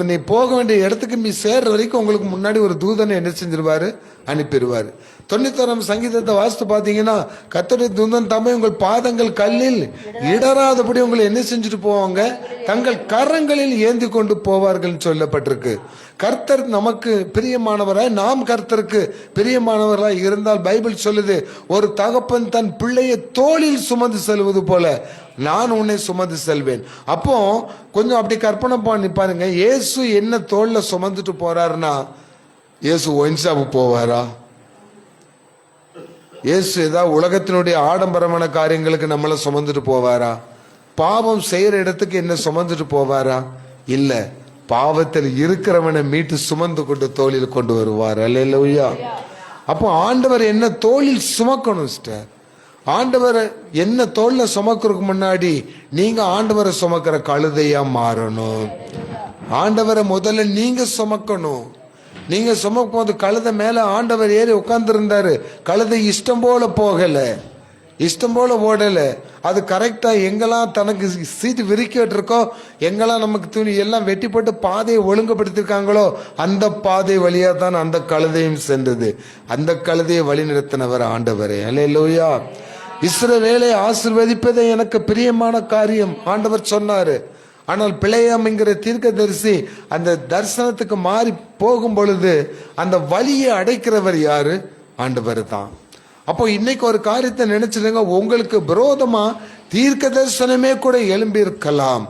நீ போக வேண்டிய இடத்துக்கு நீ சேர்ற வரைக்கும் உங்களுக்கு முன்னாடி ஒரு தூதனை என்ன செஞ்சிருவாரு? அனுப்பிடுவாரு. 91 சங்கீதத்தை வாசித்து பார்த்தீங்கன்னா, கர்த்தருடைய தூதன் தாமே உங்கள் பாதங்கள் கல்லில் இடராதபடி உங்களை என்ன செஞ்சுட்டு போவாங்க? தங்கள் கரங்களில் ஏந்தி கொண்டு போவார்கள் சொல்லப்பட்டிருக்கு. கர்த்தர் நமக்கு பிரியமானவராய், நாம் கர்த்தருக்கு பிரியமானவராய் இருந்தால் பைபிள் சொல்லுது, ஒரு தகப்பன் தன் பிள்ளையை தோளில் சுமந்து செல்வது போல நான் உன்னை சுமந்து செல்வேன். அப்போ கொஞ்சம் அப்படி கற்பனை பண்ணி பாருங்க, இயேசு என்ன தோல்ல சுமந்துட்டு போறாருன்னா, இயேசு ஒயின் ஷாப்பு போவாரா? இயேசு ஏதாவது உலகத்தினுடைய ஆடம்பரமான காரியங்களுக்கு நம்மளை சுமந்துட்டு போவாரா? பாவம் செய்யற இடத்துக்கு என்ன சுமந்துட்டு போவாரா? இல்ல, பாவத்தில் இருக்கிறவனை மீட்டு சுமந்து கொண்டு தோளில் கொண்டு வருவார். அல்லேலூயா. அப்போ ஆண்டவர் என்ன தோளில் சுமக்கணும் சிஸ்டர். ஆண்டவரை என்ன தோல்ல சுமக்கிறதுக்கு முன்னாடி நீங்க ஆண்டவரை சுமக்கிற கழுதையா மாறணும். ஆண்டவரை முதல்ல நீங்க சுமக்கணும். நீங்க சுமக்கும் போது கழுதை மேல ஆண்டவர் ஏறி உட்கார்ந்து இருந்தாரு. கழுதை இஷ்டம் போல போகல, இஷ்டம் போல ஓடல. அது கரெக்டா எங்கெல்லாம் தனக்கு சீட்டு விரிக்கிட்டு இருக்கோ, எங்கெல்லாம் நமக்கு துணி எல்லாம் வெட்டி போட்டு பாதையை ஒழுங்குபடுத்திருக்காங்களோ அந்த பாதை வழியா தான் அந்த கழுதையும் சென்றது. அந்த கழுதையை வழி நிறுத்தினவர் ஆண்டவரே. அல்லேலூயா. இஸ்ரவேலை ஆசீர்வதிப்பதே எனக்கு பிரியமான காரியம் ஆண்டவர் சொன்னாரு. ஆனால் பிழையாம் என்கிற தீர்க்கதரிசி அந்த தரிசனத்துக்கு மாறி போகும் பொழுது அந்த வழியை அடைக்கிறவர் யாரு? ஆண்டவர் தான். அப்போ இன்னைக்கு ஒரு காரியத்தை நினைச்சிருங்க, உங்களுக்கு விரோதமா தீர்க்க தரிசனமே கூட எழும்பி இருக்கலாம்.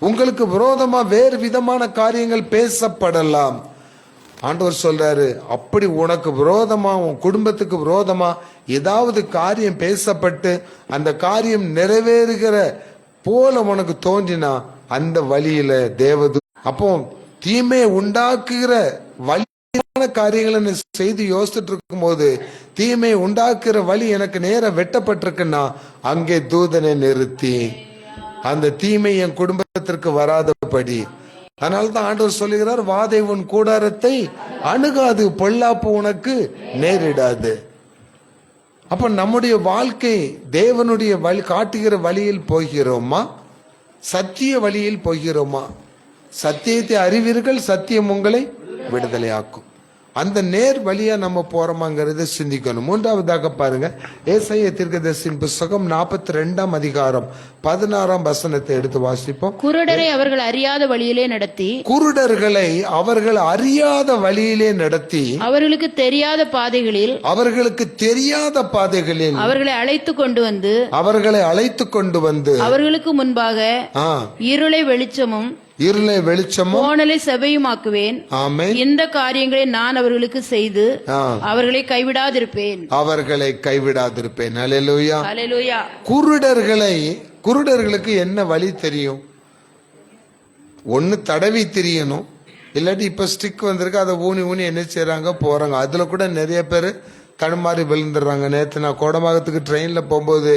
உங்களுக்கு விரோதமா வேறு விதமான காரியங்கள் பேசப்படலாம். ஆண்டவர் சொல்றாரு, அப்படி உனக்கு விரோதமா உன் குடும்பத்துக்கு விரோதமா ஏதாவது காரியம் பேசப்பட்டு அந்த காரியம் நிறைவேறுகிற போல உனக்கு தோன்றினா அந்த வழியில தேவது அப்போ தீமையை உண்டாக்குகிற வழியான காரியங்களை செய்து யோசிச்சுட்டு இருக்கும் போது தீமையை உண்டாக்குற வழி எனக்கு நேரம் வெட்டப்பட்டிருக்குன்னா அங்கே தூதனை நிறுத்தி அந்த தீமை என் குடும்பத்திற்கு வராதபடி. அதனால்தான் ஆண்டவர் சொல்லுகிறார், வாதை உன் கூடாரத்தை அணுகாது, பொல்லாப்பு உனக்கு நேரிடாது. அப்ப நம்முடைய வாழ்க்கை தேவனுடைய வழி காட்டுகிற வழியில் போகிறோமா? சத்திய வழியில் போகிறோமா? சத்தியத்தை அறிவீர்கள், சத்தியம் உங்களை விடுதலையாக்கும். அந்த நேர் வழியா நம்ம போறோமாங்கிறத சிந்திக்கணும். மூன்றாவதாக பாருங்க, ஏசாயா தீர்க்கதரிசியின் புத்தகம் 42ஆம் அதிகாரம் 16ஆம் வசனத்தை எடுத்து வாசிப்போம். குருடரை அவர்கள் அறியாத வழியிலே நடத்தி, குருடர்களை அவர்கள் அறியாத வழியிலே நடத்தி, அவர்களுக்கு தெரியாத பாதைகளில் அவர்களை அழைத்து கொண்டு வந்து, அவர்களுக்கு முன்பாக இருளை வெளிச்சமும் கோணலை செவையுமாக்குவேன். இந்த காரியங்களை நான் அவர்களுக்கு செய்து அவர்களை கைவிடாதிருப்பேன். அல்லேலூயா. அல்லேலூயா. குருடர்களுக்கு என்ன வழி தெரியும்? ஒன்னு தடவி தெரியணும், இல்லாட்டி இப்ப ஸ்டிக் வந்திருக்கு அதை ஊனி என்ன செய்யறாங்க போறாங்க. அதுல கூட நிறைய பேர் தடுமாறி விழுந்துடுறாங்க. நேற்று நான் கோடமாகத்துக்கு ட்ரெயின்ல போகும்போது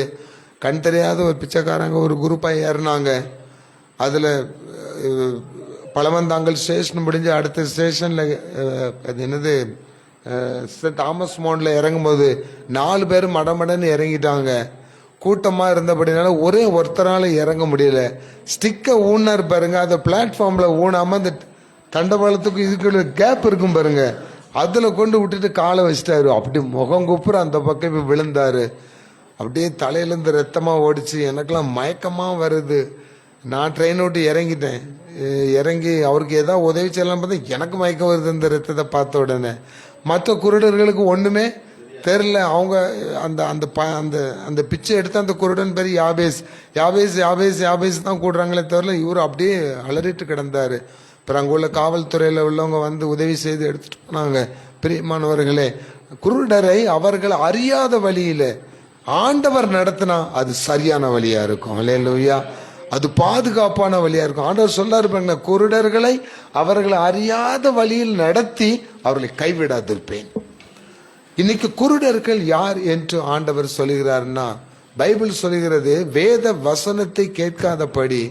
கண் தெரியாத ஒரு பிச்சைக்காரங்க ஒரு குரூப்பா ஏறினாங்க. அதுல பழவந்தாங்கல் ஸ்டேஷன் முடிஞ்சு அடுத்த ஸ்டேஷன்ல அது என்னது தாமஸ் மோன்ல இறங்கும் போது 4 பேர் மடமடன்னு இறங்கிட்டாங்க. கூட்டமா இருந்தபடினால ஒரே ஒருத்தரால இறங்க முடியல. ஸ்டிக்க ஊனார் பாருங்க, அந்த பிளாட்ஃபார்ம்ல ஊனாம அந்த தண்டவாளத்துக்கு இதுக்குள்ள கேப் இருக்கும் பாருங்க, அதுல கொண்டு விட்டுட்டு காலை வச்சிட்டாரு. அப்படி முகம் குப்புற அந்த பக்கம் போய் விழுந்தாரு. அப்படியே தலையிலேருந்து ரத்தமா ஓடிச்சு. எனக்கெல்லாம் மயக்கமா வருது. நான் ட்ரெயின் விட்டு இறங்கிட்டேன். இறங்கி அவருக்கு ஏதாவது உதவி செய்யலாம் பார்த்தா எனக்கு மயக்கம் வருது இந்த ரத்தத்தை பார்த்த உடனே. மற்ற குருடர்களுக்கு ஒண்ணுமே தெரியல. அவங்க அந்த அந்த அந்த அந்த பிச்சை எடுத்து அந்த குருடன் பேர் யாபேஸ் தான் கூடுறாங்களே தவிர இவர் அப்படியே அலறிட்டு கிடந்தாரு. அப்புறம் அங்கே உள்ள காவல்துறையில் உள்ளவங்க வந்து உதவி செய்து எடுத்துட்டு போனாங்க. பிரியமானவர்களே, குருடரை அவர்கள் அறியாத வழியில ஆண்டவர் நடத்தினா அது சரியான வழியா இருக்கும். அல்லேலூயா. அது பாதுகாப்பான வழியா இருக்கும். ஆண்டவர் சொல்லாரு பாருங்க, குருடர்களை அவர்களை அறியாத வழியில் நடத்தி அவர்களை கைவிடாதிருப்பேன். இன்னைக்கு குருடர்கள் யார் என்று ஆண்டவர் சொல்லுகிறார்னா, பைபிள் சொல்லுகிறது, வேத வசனத்தை கேட்காதபடி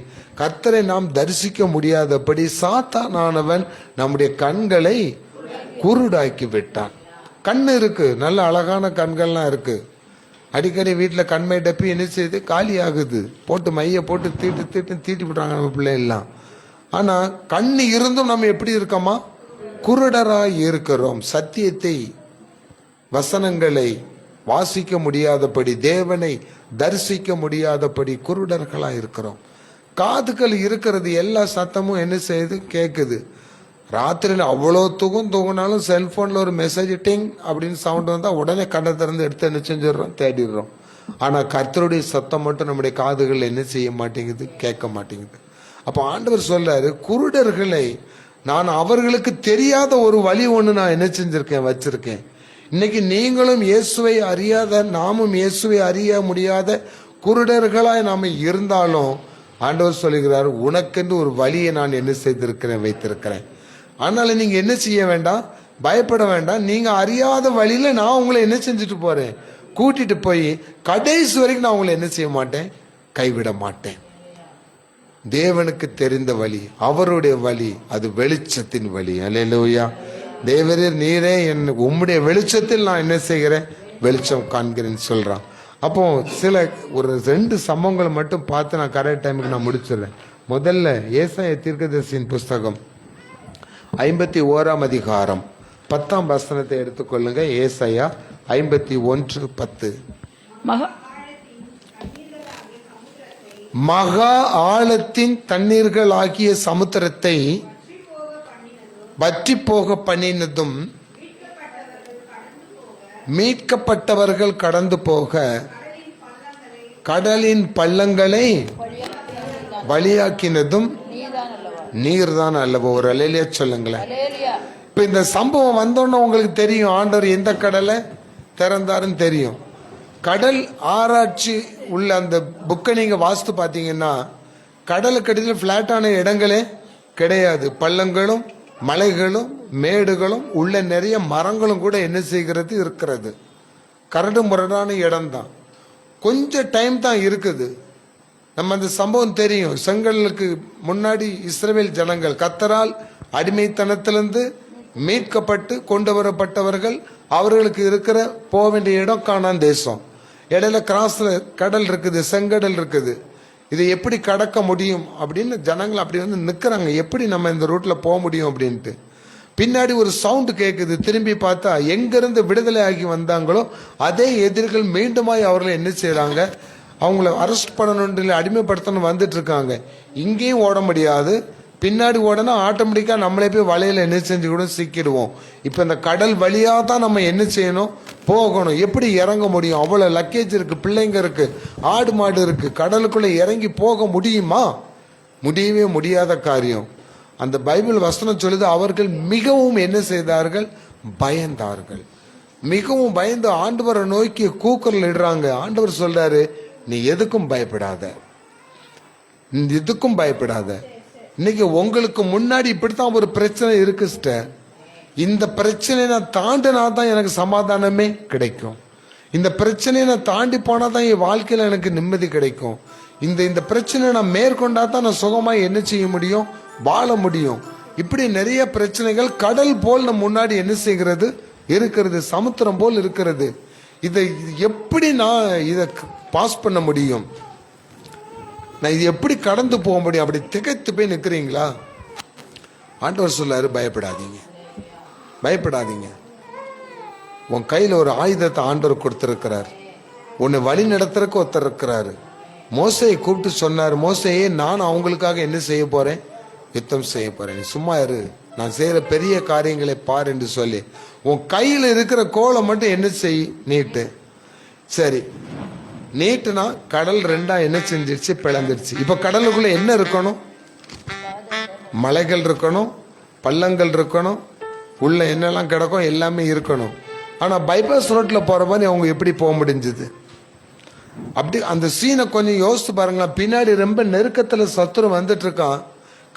கர்த்தரை நாம் தரிசிக்க முடியாதபடி சாத்தானானவன் நம்முடைய கண்களை குருடாக்கி விட்டான். கண்ணு இருக்கு, நல்ல அழகான கண்கள்லாம் இருக்கு. அடிக்கடி வீட்டில் கண்மை டப்பி என்ன செய்யுது, காலி ஆகுது. போட்டு மைய போட்டு தீட்டி விடுறாங்க நம்ம பிள்ளைலாம். ஆனா கண்ணு இருந்தும் நம்ம எப்படி இருக்கோமா? குருடராய் இருக்கிறோம். சத்தியத்தை வசனங்களை வாசிக்க முடியாதபடி, தேவனை தரிசிக்க முடியாதபடி குருடர்களா இருக்கிறோம். காதுகள் இருக்கிறது, எல்லா சத்தமும் என்ன செய்யுது, கேட்குது. ராத்திரியில் அவ்வளோ தூங்கினாலும் செல்போன்ல ஒரு மெசேஜ் டிங் அப்படின்னு சவுண்ட் வந்தா உடனே கண்ணை திறந்து எடுத்து என்ன செஞ்சிடறோம், தேடிடுறோம். ஆனா கர்த்தருடைய சத்தம் மட்டும் நம்முடைய காதுகள் என்ன செய்ய மாட்டேங்குது, கேட்க மாட்டேங்குது. அப்போ ஆண்டவர் சொல்றாரு, குருடர்களை நான் அவர்களுக்கு தெரியாத ஒரு வழி ஒன்று நான் என்ன செஞ்சிருக்கேன், வச்சிருக்கேன். இன்னைக்கு நீங்களும் இயேசுவை அறியாத, நாமும் இயேசுவை அறிய முடியாத குருடர்களாய் நாம இருந்தாலும் ஆண்டவர் சொல்லுகிறார், உனக்கென்று ஒரு வழியை நான் என்ன செய்திருக்கிறேன், வைத்திருக்கிறேன். அதனால நீங்க என்ன செய்ய வேண்டாம், பயப்பட வேண்டாம். நீங்க அறியாத வழியில நான் உங்களை என்ன செஞ்சுட்டு போறேன், கூட்டிட்டு போய் கடைசி வரைக்கும் நான் உங்களை என்ன செய்ய மாட்டேன், கைவிட மாட்டேன். தேவனுக்கு தெரிந்த வழி, அவருடைய வழி, அது வெளிச்சத்தின் வழி. அல்லேலூயா. தேவரீர் நீரே உம்முடைய வெளிச்சத்தில் நான் என்ன செய்கிறேன், வெளிச்சம் காண்கிறேன்னு சொல்றான். அப்போ ஒரு 2 சம்பவங்களை மட்டும் பார்த்து நான் கரெக்ட் டைமுக்கு நான் முடிச்சிடுறேன். முதல்ல ஏசாயா தீர்க்கதரிசியின் புஸ்தகம் 51ஆம் அதிகாரம் 10ஆம் வசனத்தை எடுத்துக்கொள்ளுங்க. ஏசாயா 51:10. மகா ஆழத்தின் தண்ணீர்கள் ஆகிய சமுத்திரத்தை வற்றி போக பண்ணினதும் மீட்கப்பட்டவர்கள் கடந்து போக கடலின் பள்ளங்களை வழியாக்கினதும் நீர்தான் அல்லவோ. ஒரு அலையிலே சொல்லுங்களேன். இப்ப இந்த சம்பவம் வந்தோன்னு உங்களுக்கு தெரியும், ஆண்டவர் எந்த கடலை திறந்தாருன்னு தெரியும். கடல் ஆராய்ச்சி உள்ள அந்த புக்கை நீங்க வாசித்து பார்த்தீங்கன்னா கடலுக்கு அடியில் பிளாட்டான இடங்களே கிடையாது. பள்ளங்களும் மலைகளும் மேடுகளும் உள்ள நிறைய மரங்களும் கூட என்ன செய்கிறது, இருக்கிறது. கரடு முரடான இடம் தான். கொஞ்சம் டைம் தான் இருக்குது. நம்ம அந்த சம்பவம் தெரியும். செங்கடலுக்கு முன்னாடி இஸ்ரவேல் ஜனங்கள் கர்த்தரால் அடிமைத்தனத்திலிருந்து மீட்கப்பட்டு கொண்டு வரப்பட்டவர்கள். அவர்களுக்கு இருக்கிற போக வேண்டிய இடம் கானான் தேசம். இடையில கிராஸ்ல கடல் இருக்குது, செங்கடல் இருக்குது. இதை எப்படி கடக்க முடியும் அப்படின்னு ஜனங்கள் அப்படி வந்து நிக்கிறாங்க. எப்படி நம்ம இந்த ரூட்ல போக முடியும் அப்படின்ட்டு. பின்னாடி ஒரு சவுண்ட் கேட்குது. திரும்பி பார்த்தா எங்கிருந்து விடுதலை ஆகி வந்தாங்களோ அதே எதிரிகள் மீண்டுமாய் அவர்களை என்ன செய்யறாங்க, அவங்கள அரெஸ்ட் பண்ணணும், அடிமைப்படுத்தணும் வந்துட்டு இருக்காங்க. இங்கேயும் ஓட முடியாது, பின்னாடி ஓடனா ஆட்டோமேட்டிக்கா நம்மளே போய் வலையில என்ன செஞ்சு கூட சிக்கிடுவோம். இப்ப இந்த கடல் வழியா தான் நம்ம என்ன செய்யணும், போகணும். எப்படி இறங்க முடியும்? அவ்வளவு லக்கேஜ் இருக்கு, பிள்ளைங்க இருக்கு, ஆடு மாடு இருக்கு. கடலுக்குள்ள இறங்கி போக முடியுமா? முடியவே முடியாத காரியம். அந்த பைபிள் வசனம் சொல்லுது, அவர்கள் மிகவும் என்ன செய்தார்கள், பயந்தார்கள். மிகவும் பயந்து ஆண்டவரை நோக்கி கூக்குரல் இடுறாங்க. ஆண்டவர் சொல்றாரு, நீ எதுக்கும் பயப்படாத, எதுக்கும் பயப்படாத. இன்னைக்கு உங்களுக்கு முன்னாடி இப்படித்தான் ஒரு பிரச்சனை இருக்கு சிஸ்டர். இந்த பிரச்சனையை நான் தாண்டினா தான் எனக்கு சமாதானமே கிடைக்கும். இந்த பிரச்சனையை நான் தாண்டி போனா தான் என் வாழ்க்கையில எனக்கு நிம்மதி கிடைக்கும். இந்த பிரச்சனையை நான் மேற்கொண்டா தான் நான் சுகமா என்ன செய்ய முடியும், வாழ முடியும். இப்படி நிறைய பிரச்சனைகள் கடல் போல் நம்ம முன்னாடி என்ன செய்கிறது, இருக்கிறது, சமுத்திரம் போல் இருக்கிறது. இதை எப்படி நான் இதை பாஸ் பண்ண முடியும், நான் இது எப்படி கடந்து போக முடியும்? அப்படி திகைத்து போய் நிற்கிறீங்களா? ஆண்டவர் சொல்லாரு, பயப்படாதீங்க, பயப்படாதீங்க. உன் கையில் ஒரு ஆயுதத்தை ஆண்டவர் கொடுத்திருக்கிறார். உன்னை வழி நடத்துறதுக்கு ஒருத்தர் இருக்கிறாரு. மோசையை கூப்பிட்டு சொன்னார், மோசையே நான் அவங்களுக்காக என்ன செய்ய போறேன், யுத்தம் செய்ய போறேன், சும்மா இரு, நான் செய்யற பெரிய காரியங்களை பார் என்று சொல்லி உன் கையில் இருக்கிற கோலை மட்டும் என்ன செய், நீட்டு. சரி, நீட்டுனா கடல் 2ஆ என்ன செஞ்சிருச்சு, பிளந்துருச்சு. இப்ப கடலுக்குள்ள என்ன இருக்கணும், மலைகள் இருக்கணும், பள்ளங்கள் இருக்கணும், உள்ள என்னெல்லாம் கிடக்கும் எல்லாமே இருக்கணும். ஆனா பைபாஸ் ரோட்ல போற மாதிரி அவங்க எப்படி போக முடிஞ்சது? அப்படி அந்த சீனை கொஞ்சம் யோசித்து பாருங்களா. பின்னாடி ரொம்ப நெருக்கத்துல சத்துரு வந்துட்டு இருக்கான்.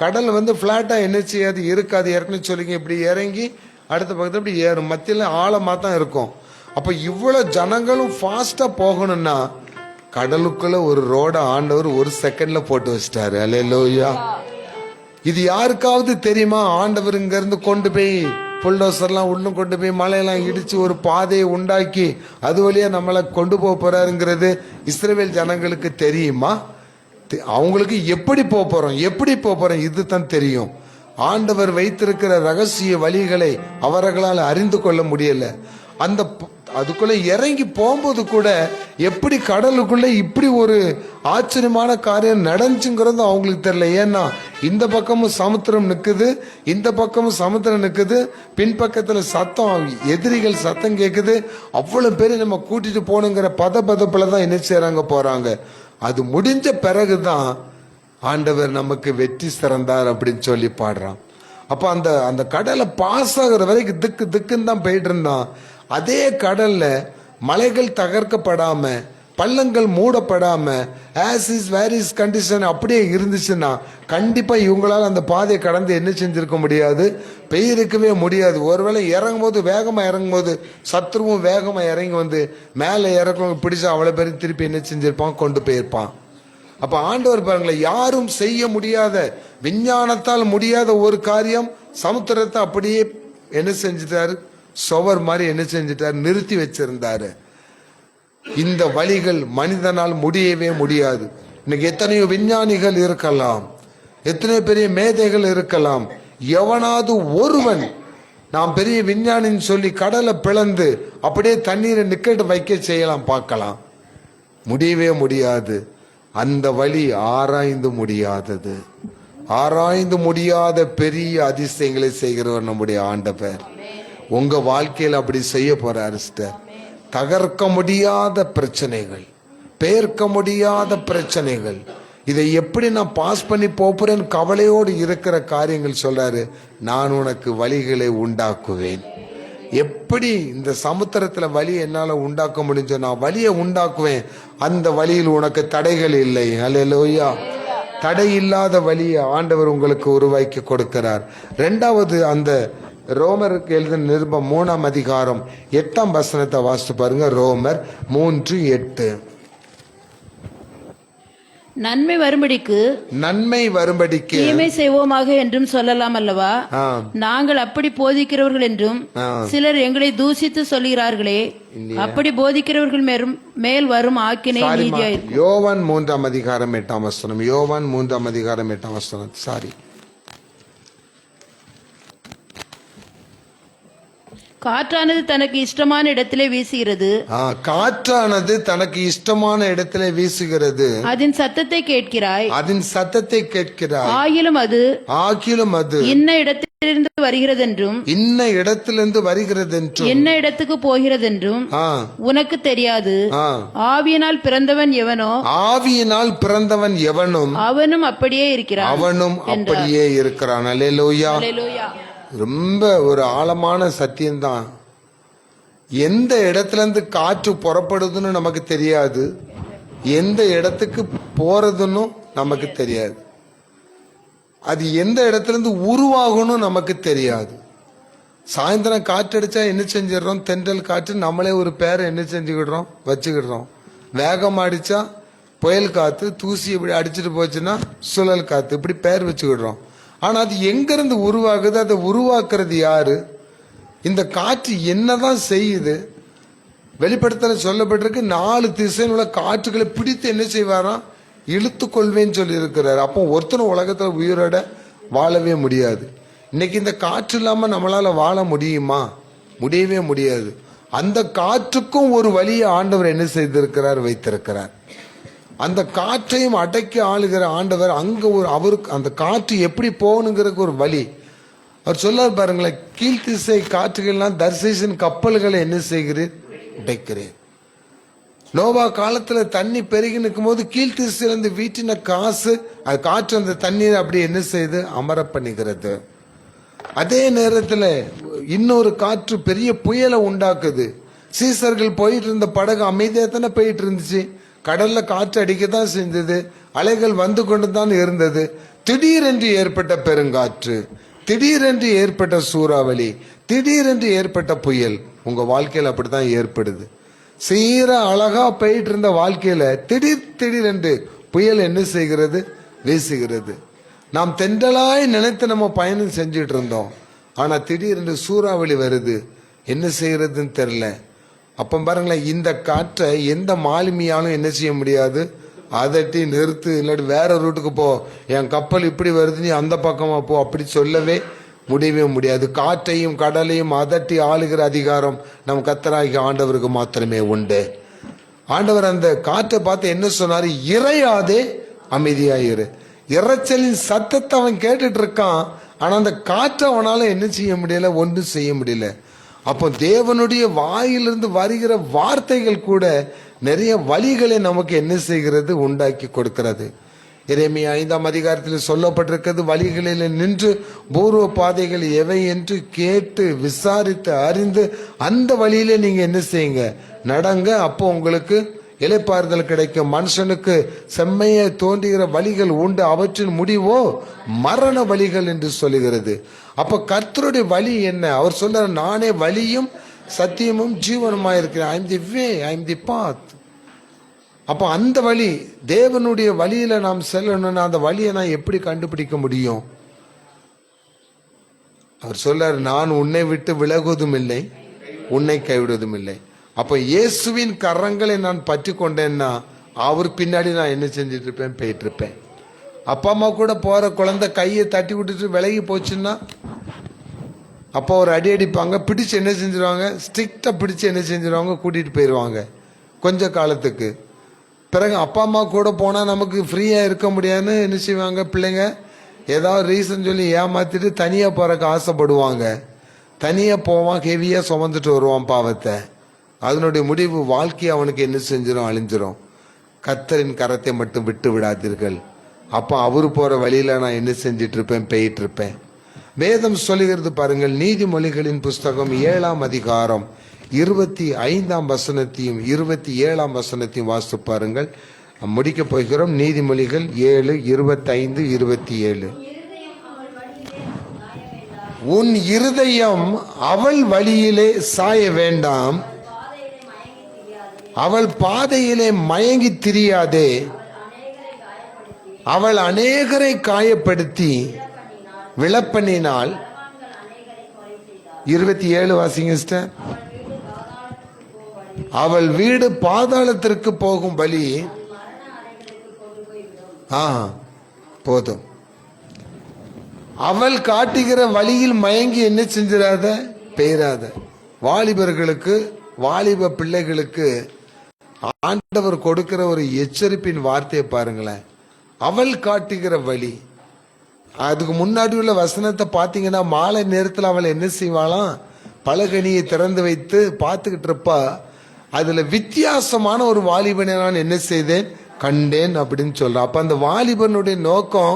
கடல் வந்து பிளாட்டா என்ன செய்யாது, இருக்காது. ஏற்கனவே சொல்லிங்க, இப்படி இறங்கி அடுத்த பக்கத்துல இப்படி ஏறும், மத்தியில ஆழமா தான் இருக்கும். அப்ப இவ்வளவு ஜனங்களும் ஃபாஸ்டா போகணும்னா கடலுக்குள்ள ஒரு ரோட ஆண்டவர் ஒரு செகண்ட்ல போட்டு வச்சிட்டாரு. அல்லேலூயா. இது யாருக்காவது தெரியுமா? ஆண்டவர் இங்க இருந்து கொண்டு போய் புல்டோசர்லாம் ஒன்றும் கொண்டு போய் மலையெல்லாம் இடிச்சு ஒரு பாதையை உண்டாக்கி அது வழியா நம்மளை கொண்டு போக போறாருங்கிறது இஸ்ரவேல் ஜனங்களுக்கு தெரியுமா? அவங்களுக்கு எப்படி போறோம், எப்படி போறோம் இது தான் தெரியும். ஆண்டவர் வைத்திருக்கிற ரகசிய வழிகளை அவர்களால் அறிந்து கொள்ள முடியல. அந்த அதுக்குள்ள இறங்கி போகும்போது கூட எப்படி கடலுக்குள்ள இப்படி ஒரு ஆச்சரியமான காரியம் நடந்துச்சுங்கிறது அவங்களுக்கு தெரியல. ஏன்னா இந்த பக்கமும் சமுத்திரம் நிக்குது, இந்த பக்கமும் சமுத்திரம் நிக்குது, பின்பக்கத்துல சத்தம், எதிரிகள் சத்தம் கேக்குது. அவ்வளவு பேர் நம்ம கூட்டிட்டு போகணுங்கிற பதப்பதப்புல தான் என்ன செய்யறாங்க, போறாங்க. அது முடிஞ்ச பிறகுதான் ஆண்டவர் நமக்கு வெற்றி சிறந்தார் அப்படின்னு சொல்லி பாடுறான். அப்ப அந்த கடலை பாஸ் ஆகுற வரைக்கும் திக்கு திக்குன்னு தான் போயிட்டு இருந்தான். அதே கடல்ல மலைகள் தகர்க்கப்படாம, பள்ளங்கள் மூடப்படாம, as is where is condition அப்படியே இருந்துச்சுன்னா கண்டிப்பா இவங்களால அந்த பாதையை கடந்து என்ன செஞ்சிருக்க முடியாது, பெய்யிருக்கவே முடியாது. ஒருவேளை இறங்கும் போது, வேகமா இறங்கும் போது சத்ருவும் வேகமா இறங்கி வந்து மேலே இறக்கவங்க பிடிச்சா அவ்வளவு பேரும் திருப்பி என்ன செஞ்சிருப்பான், கொண்டு போயிருப்பான். அப்ப ஆண்டவர் பாருங்களேன், யாரும் செய்ய முடியாத, விஞ்ஞானத்தால் முடியாத ஒரு காரியம் சமுத்திரத்தை அப்படியே என்ன செஞ்சிட்டாரு, சுவர் மாதிரி என்ன செஞ்சிட்டாரு, நிறுத்தி வச்சிருந்தாரு. இந்த வழிகள் மனிதனால் முடியவே முடியாது. இன்னைக்கு எத்தனையோ விஞ்ஞானிகள் இருக்கலாம், எத்தனையோ பெரிய மேதைகள் இருக்கலாம், எவனாவது ஒருவன் நாம் பெரிய விஞ்ஞானின்னு சொல்லி கடலை பிளந்து அப்படியே தண்ணீரை நிக்கட்டு வைக்க செய்யலாம், பார்க்கலாம். முடியவே முடியாது. அந்த வழி ஆராய்ந்து முடியாதது. ஆராய்ந்து முடியாத பெரிய அதிசயங்களை செய்கிறவர் நம்முடைய ஆண்டவர். உங்க வாழ்க்கையில் அப்படி செய்ய போறாரு சிஸ்டர். தகர்க்க முடியாத பிரச்சனைகள், பெயர்க்க முடியாத பிரச்சனைகள், இதை எப்படி நான் பாஸ் பண்ணி போறேன்னு கவலையோடு இருக்கிற காரியங்கள் சொல்றாரு. நான் உனக்கு வழிகளை உண்டாக்குவேன். எப்படி இந்த சமுத்திரத்துல வழி என்னால உண்டாக்க முடிஞ்சோ நான் வழியை உண்டாக்குவேன். அந்த வழியில் உனக்கு தடைகள் இல்லை. அல்லேலூயா. தடை இல்லாத வழியை ஆண்டவர் உங்களுக்கு உருவாக்கி கொடுக்கிறார். ரெண்டாவது, அந்த ரோமருக்கு எழுதின நிருபம் 3ஆம் அதிகாரம் 8ஆம் வசனத்தை வாசித்து பாருங்க. ரோமர் 3:8. நன்மை வரும்படிக்கு தீமை செய்வோமாக என்றும் சொல்லலாம் அல்லவா? நாங்கள் அப்படி போதிக்கிறவர்கள் என்றும் சிலர் எங்களை தூசித்து சொல்கிறார்களே, அப்படி போதிக்கிறவர்கள் மேல் வரும் ஆக்கினை நீதியாயிருக்கும். யோவான் 3ஆம் அதிகாரம் 8ஆம் வசனம். யோவான் 3ஆம் அதிகாரம் 8ஆம் வசனம். சாரி, காற்றானது தனக்கு இஷ்டமான இடத்திலே வீசுகிறது. காற்றானது தனக்கு இஷ்டமான இடத்திலே வீசுகிறது. அதன் சத்தத்தை கேட்கிறாய். ஆகிலும் அது இன்ன இடத்திலிருந்து வருகிறதென்றும் என்ன இடத்துக்கு போகிறதென்றும் உனக்கு தெரியாது. ஆவியினால் பிறந்தவன் எவனோ அவனும் அப்படியே இருக்கிறான். அல்லேலூயா. ரொம்ப ஒரு ஆழமான சத்தியம்தான். எந்த இடத்துல இருந்து காற்று புறப்படுதுன்னு நமக்கு தெரியாது, எந்த இடத்துக்கு போறதுன்னு நமக்கு தெரியாது, அது எந்த இடத்துல இருந்து உருவாகணும் நமக்கு தெரியாது. சாயந்தரம் காற்று அடிச்சா என்ன செஞ்சிடறோம், தென்றல் காற்று, நம்மளே ஒரு பேரை என்ன செஞ்சுக்கிடுறோம், வச்சுக்கிடுறோம். வேகம் அடிச்சா புயல் காத்து, தூசி இப்படி அடிச்சுட்டு போச்சுன்னா சுழல் காத்து, இப்படி பேர் வச்சுக்கிடுறோம். ஆனா அது எங்கிருந்து உருவாகுது, அதை உருவாக்குறது யாரு? இந்த காற்று என்னதான் செய்யுது? வெளிப்படுத்தல சொல்லப்பட்டிருக்கு, 4 திசையில் உள்ள காற்றுகளை பிடித்து என்ன செய்வாராம், இழுத்து கொள்வேன்னு சொல்லி இருக்கிறார். அப்போ ஒருத்தனும் உலகத்துல உயிரோட வாழவே முடியாது. இன்னைக்கு இந்த காற்று இல்லாம நம்மளால வாழ முடியுமா? முடியவே முடியாது. அந்த காற்றுக்கும் ஒரு வழியை ஆண்டவர் என்ன செய்திருக்கிறார், வைத்திருக்கிறார். அந்த காற்றையும் அடக்கி ஆளுகிற ஆண்டவர் அங்க அவருக்கு அந்த காற்று எப்படி போகணுங்கிறதுக்கு ஒரு வழி அவர் சொல்லார் பாருங்களேன். கீழ்த்திசை காற்றுகள்லாம் தர்சேஷன் கப்பல்களை என்ன செய்கிறேன், உடைக்கிறேன். நோவா காலத்துல தண்ணி பெருகி நிற்கும் போது கீழ்த்திசையிலிருந்து வீட்டின அது காற்று அந்த தண்ணீரை அப்படி என்ன செய்து அமர பண்ணுகிறது. அதே நேரத்துல இன்னொரு காற்று பெரிய புயலை உண்டாக்குது. சீசர்கள் போயிட்டு இருந்த படகு அமைதியா தானே போயிட்டு இருந்துச்சு. கடல்ல காற்று அடிக்கத்தான் செஞ்சது, அலைகள் வந்து கொண்டுதான் இருந்தது. திடீரென்று ஏற்பட்ட பெருங்காற்று, திடீரென்று ஏற்பட்ட சூறாவளி, திடீரென்று ஏற்பட்ட புயல் உங்க வாழ்க்கையில அப்படித்தான் ஏற்படுது. சீரா அழகா போயிட்டு இருந்த வாழ்க்கையில திடீரென்று புயல் என்ன செய்கிறது, வீசுகிறது. நாம் தென்றலாய் நினைத்து நம்ம பயணம் செஞ்சுட்டு இருந்தோம். ஆனா திடீரென்று சூறாவளி வருது, என்ன செய்யறதுன்னு தெரியல. அப்ப பாருங்களேன், இந்த காற்றை எந்த மாலுமியாலும் என்ன செய்ய முடியாது, அதட்டி நிறுத்து, இல்லாட்டி வேற ரூட்டுக்கு போ, என் கப்பல் இப்படி வருது நீ அந்த பக்கமா போ, அப்படி சொல்லவே முடியவே முடியாது. காற்றையும் கடலையும் அதட்டி ஆளுகிற அதிகாரம் நம் கர்த்தராகிய ஆண்டவருக்கு மாத்திரமே உண்டு. ஆண்டவர் அந்த காற்றை பார்த்து என்ன சொன்னாரு, இறையாதே அமைதியாயிரு. இறைச்சலின் சத்தத்தை அவன் கேட்டுட்டு இருக்கான். ஆனா அந்த காற்றை அவனால என்ன செய்ய முடியல, ஒன்றும் செய்ய முடியல. அப்போ தேவனுடைய வாயிலிருந்து வருகிற வார்த்தைகள் கூட நிறைய வழிகளை நமக்கு என்ன செய்கிறது, உண்டாக்கி கொடுக்கிறது. எரேமியா 5ஆம் அதிகாரத்தில் சொல்லப்பட்டிருக்கிறது, வழிகளில் நின்று பூர்வ பாதைகள் எவை என்று கேட்டு விசாரித்து அறிந்து அந்த வழியிலே நீங்க என்ன செய்யுங்க, நடங்க. அப்போ உங்களுக்கு இளைப்பாறுதல் கிடைக்கும். மனுஷனுக்கு செம்மைய தோன்றுகிற வழிகள் உண்டு, அவற்றின் முடிவோ மரண வழிகள் என்று சொல்லுகிறது. அப்ப கர்த்தருடைய வழி என்ன? அவர் சொல்ற, நானே வழியும் சத்தியமும் ஜீவனுமா இருக்கிறேன். I am the way, I am the path. அப்போ அந்த வழி, தேவனுடைய வழியில நாம் செல்லணும்னா அந்த வழியை நான் எப்படி கண்டுபிடிக்க முடியும்? அவர் சொல்றார், நான் உன்னை விட்டு விலகுவதும் இல்லை, உன்னை கைவிடுவதும் இல்லை. அப்ப இயேசுவின் கரங்களை நான் பற்றி கொண்டேன்னா அவர் பின்னாடி நான் என்ன செஞ்சிட்டு இருப்பேன், போயிட்டு இருப்பேன். அப்பா அம்மா கூட போற குழந்தை கையை தட்டி விட்டுட்டு விலகி போச்சுன்னா அப்போ ஒரு அடி அடிப்பாங்க, பிடிச்சு என்ன செஞ்சிருவாங்க, ஸ்ட்ரிக்டா பிடிச்சு என்ன செஞ்சிருவாங்க, கூட்டிட்டு போயிடுவாங்க கொஞ்ச காலத்துக்கு. பிறகு அப்பா அம்மா கூட போனா நமக்கு ஃப்ரீயா இருக்க முடியாதுன்னு என்ன செய்வாங்க, பிள்ளைங்க ஏதாவது ரீசன் சொல்லி ஏமாத்திட்டு தனியா போறக்கு ஆசைப்படுவாங்க. தனியா போவான், ஹெவியா சுமந்துட்டு வருவான் பாவத்தை. அதனுடைய முடிவு வாழ்க்கை அவனுக்கு என்ன செஞ்சிடும், அழிஞ்சிரும். கர்த்தரின் கரத்தை மட்டும் விட்டு விடாதீர்கள். அப்ப அவரு போற வழியில நான் என்ன செஞ்சிட்டு இருப்பேன், போயிட்டு இருப்பேன். வேதம் சொல்லுகிறது பாருங்கள், நீதிமொழிகளின் புஸ்தகம் 7ஆம் அதிகாரம் 25ஆம் வசனத்தையும் 27ஆம் வசனத்தையும் வாசித்து பாருங்கள். முடிக்க போகிறோம். நீதிமொழிகள் 7, 25, 27. உன் இருதயம் அவள் வழியிலே சாய வேண்டாம், அவள் பாதையிலே மயங்கி திரியாதே, அவள் அநேகரை காயப்படுத்தி விளப்பண்ணினால். 27 வாசிங்க சிஸ்டர். அவள் வீடு பாதாளத்திற்கு போகும் வழி. போதும். அவள் காட்டுகிற வழியில் மயங்கி என்ன செஞ்சிடாத, பெயராத. வாலிபர்களுக்கு, வாலிப பிள்ளைகளுக்கு ஆண்டவர் கொடுக்கிற ஒரு எச்சரிப்பின் வார்த்தையை பாருங்களேன். அவள் காட்டுகிற வழி. அதுக்கு முன்னாடி உள்ள வசனத்தை பார்த்தீங்கன்னா, மாலை நேரத்தில் அவள் என்ன செய்வாளாம், பலகனியை திறந்து வைத்து பார்த்துக்கிட்டு இருப்பா. அதுல வித்தியாசமான ஒரு வாலிபனை நான் என்ன செய்தேன், கண்டேன் அப்படின்னு சொல்றான். அப்ப அந்த வாலிபனுடைய நோக்கம்,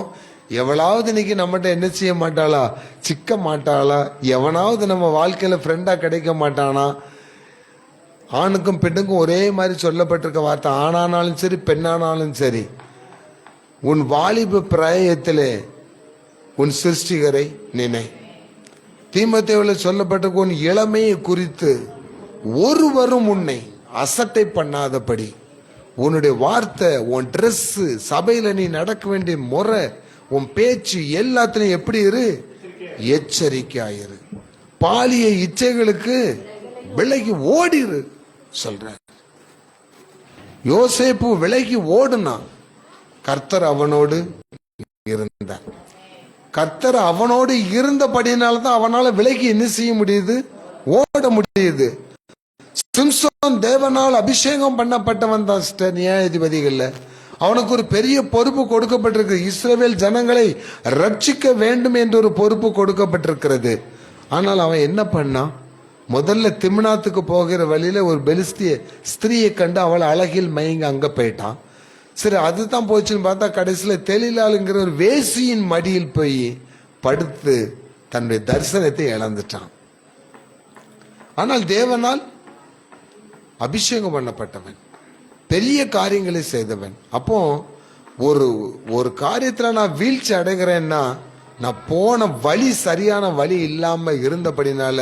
எவளாவது இன்னைக்கு நம்மகிட்ட என்ன செய்ய மாட்டாளா, சிக்க மாட்டாளா, எவனாவது நம்ம வாழ்க்கையில ஃப்ரெண்டா கிடைக்க மாட்டானா. ஆணுக்கும் பெண்ணுக்கும் ஒரே மாதிரி சொல்லப்பட்டிருக்க வார்த்தை, ஆணானாலும் சரி பெண்ணானாலும் சரி, உன் வாலிப பிராயத்திலே உன் சிருஷ்டிகரை நினை. தீமோத்தேயுவில் சொல்லப்பட்டிருக்க உன் இளமையை குறித்து ஒருவரும் உன்னை அசட்டை பண்ணாதபடி உன்னுடைய வார்த்தை, உன் ட்ரெஸ், சபையில நீ நடக்க வேண்டிய முறை, உன் பேச்சு எல்லாத்திலையும் எப்படி இரு, எச்சரிக்கையாயிரு. பாலிய இச்சைகளுக்கு விலகி ஓடிரு சொல்ற. யோசேப்பு விலகி ஓடுனா, கர்த்தர் அவனோடு இருந்தார். கர்த்தர் அவனோடு இருந்தபடினால்தான் அவனால விலகி என்ன செய்ய முடியுது, ஓட முடியுது. சிம்சோன் தேவனால் அபிஷேகம் பண்ணப்பட்டவன் தான் சிஸ்டர். நியாயாதிபதிகள்ல அவனுக்கு ஒரு பெரிய பொறுப்பு கொடுக்கப்பட்டிருக்கு. இஸ்ரவேல் ஜனங்களை ரட்சிக்க வேண்டும் என்ற ஒரு பொறுப்பு கொடுக்கப்பட்டிருக்கிறது. ஆனால் அவன் என்ன பண்ணான், முதல்ல திம்னாத்துக்கு போகிற வழியில ஒரு பெலிஸ்திய ஸ்திரீயை கண்டு அவள் அழகில் மயங்கி அங்க போயிட்டான். சரி, அதுதான் போச்சுன்னு பார்த்தா கடைசியில தெளிலாளுங்கிற ஒரு வேசியின் மடியில் போய் படுத்து தன்னுடைய தரிசனத்தை இழந்துட்டான். ஆனால் தேவனால் அபிஷேகம் பண்ணப்பட்டவன், பெரிய காரியங்களை செய்தவன். அப்போ ஒரு காரியத்துல நான் வீழ்ச்சி அடைகிறேன்னா, நான் போன வழி சரியான வழி இல்லாம இருந்தபடினால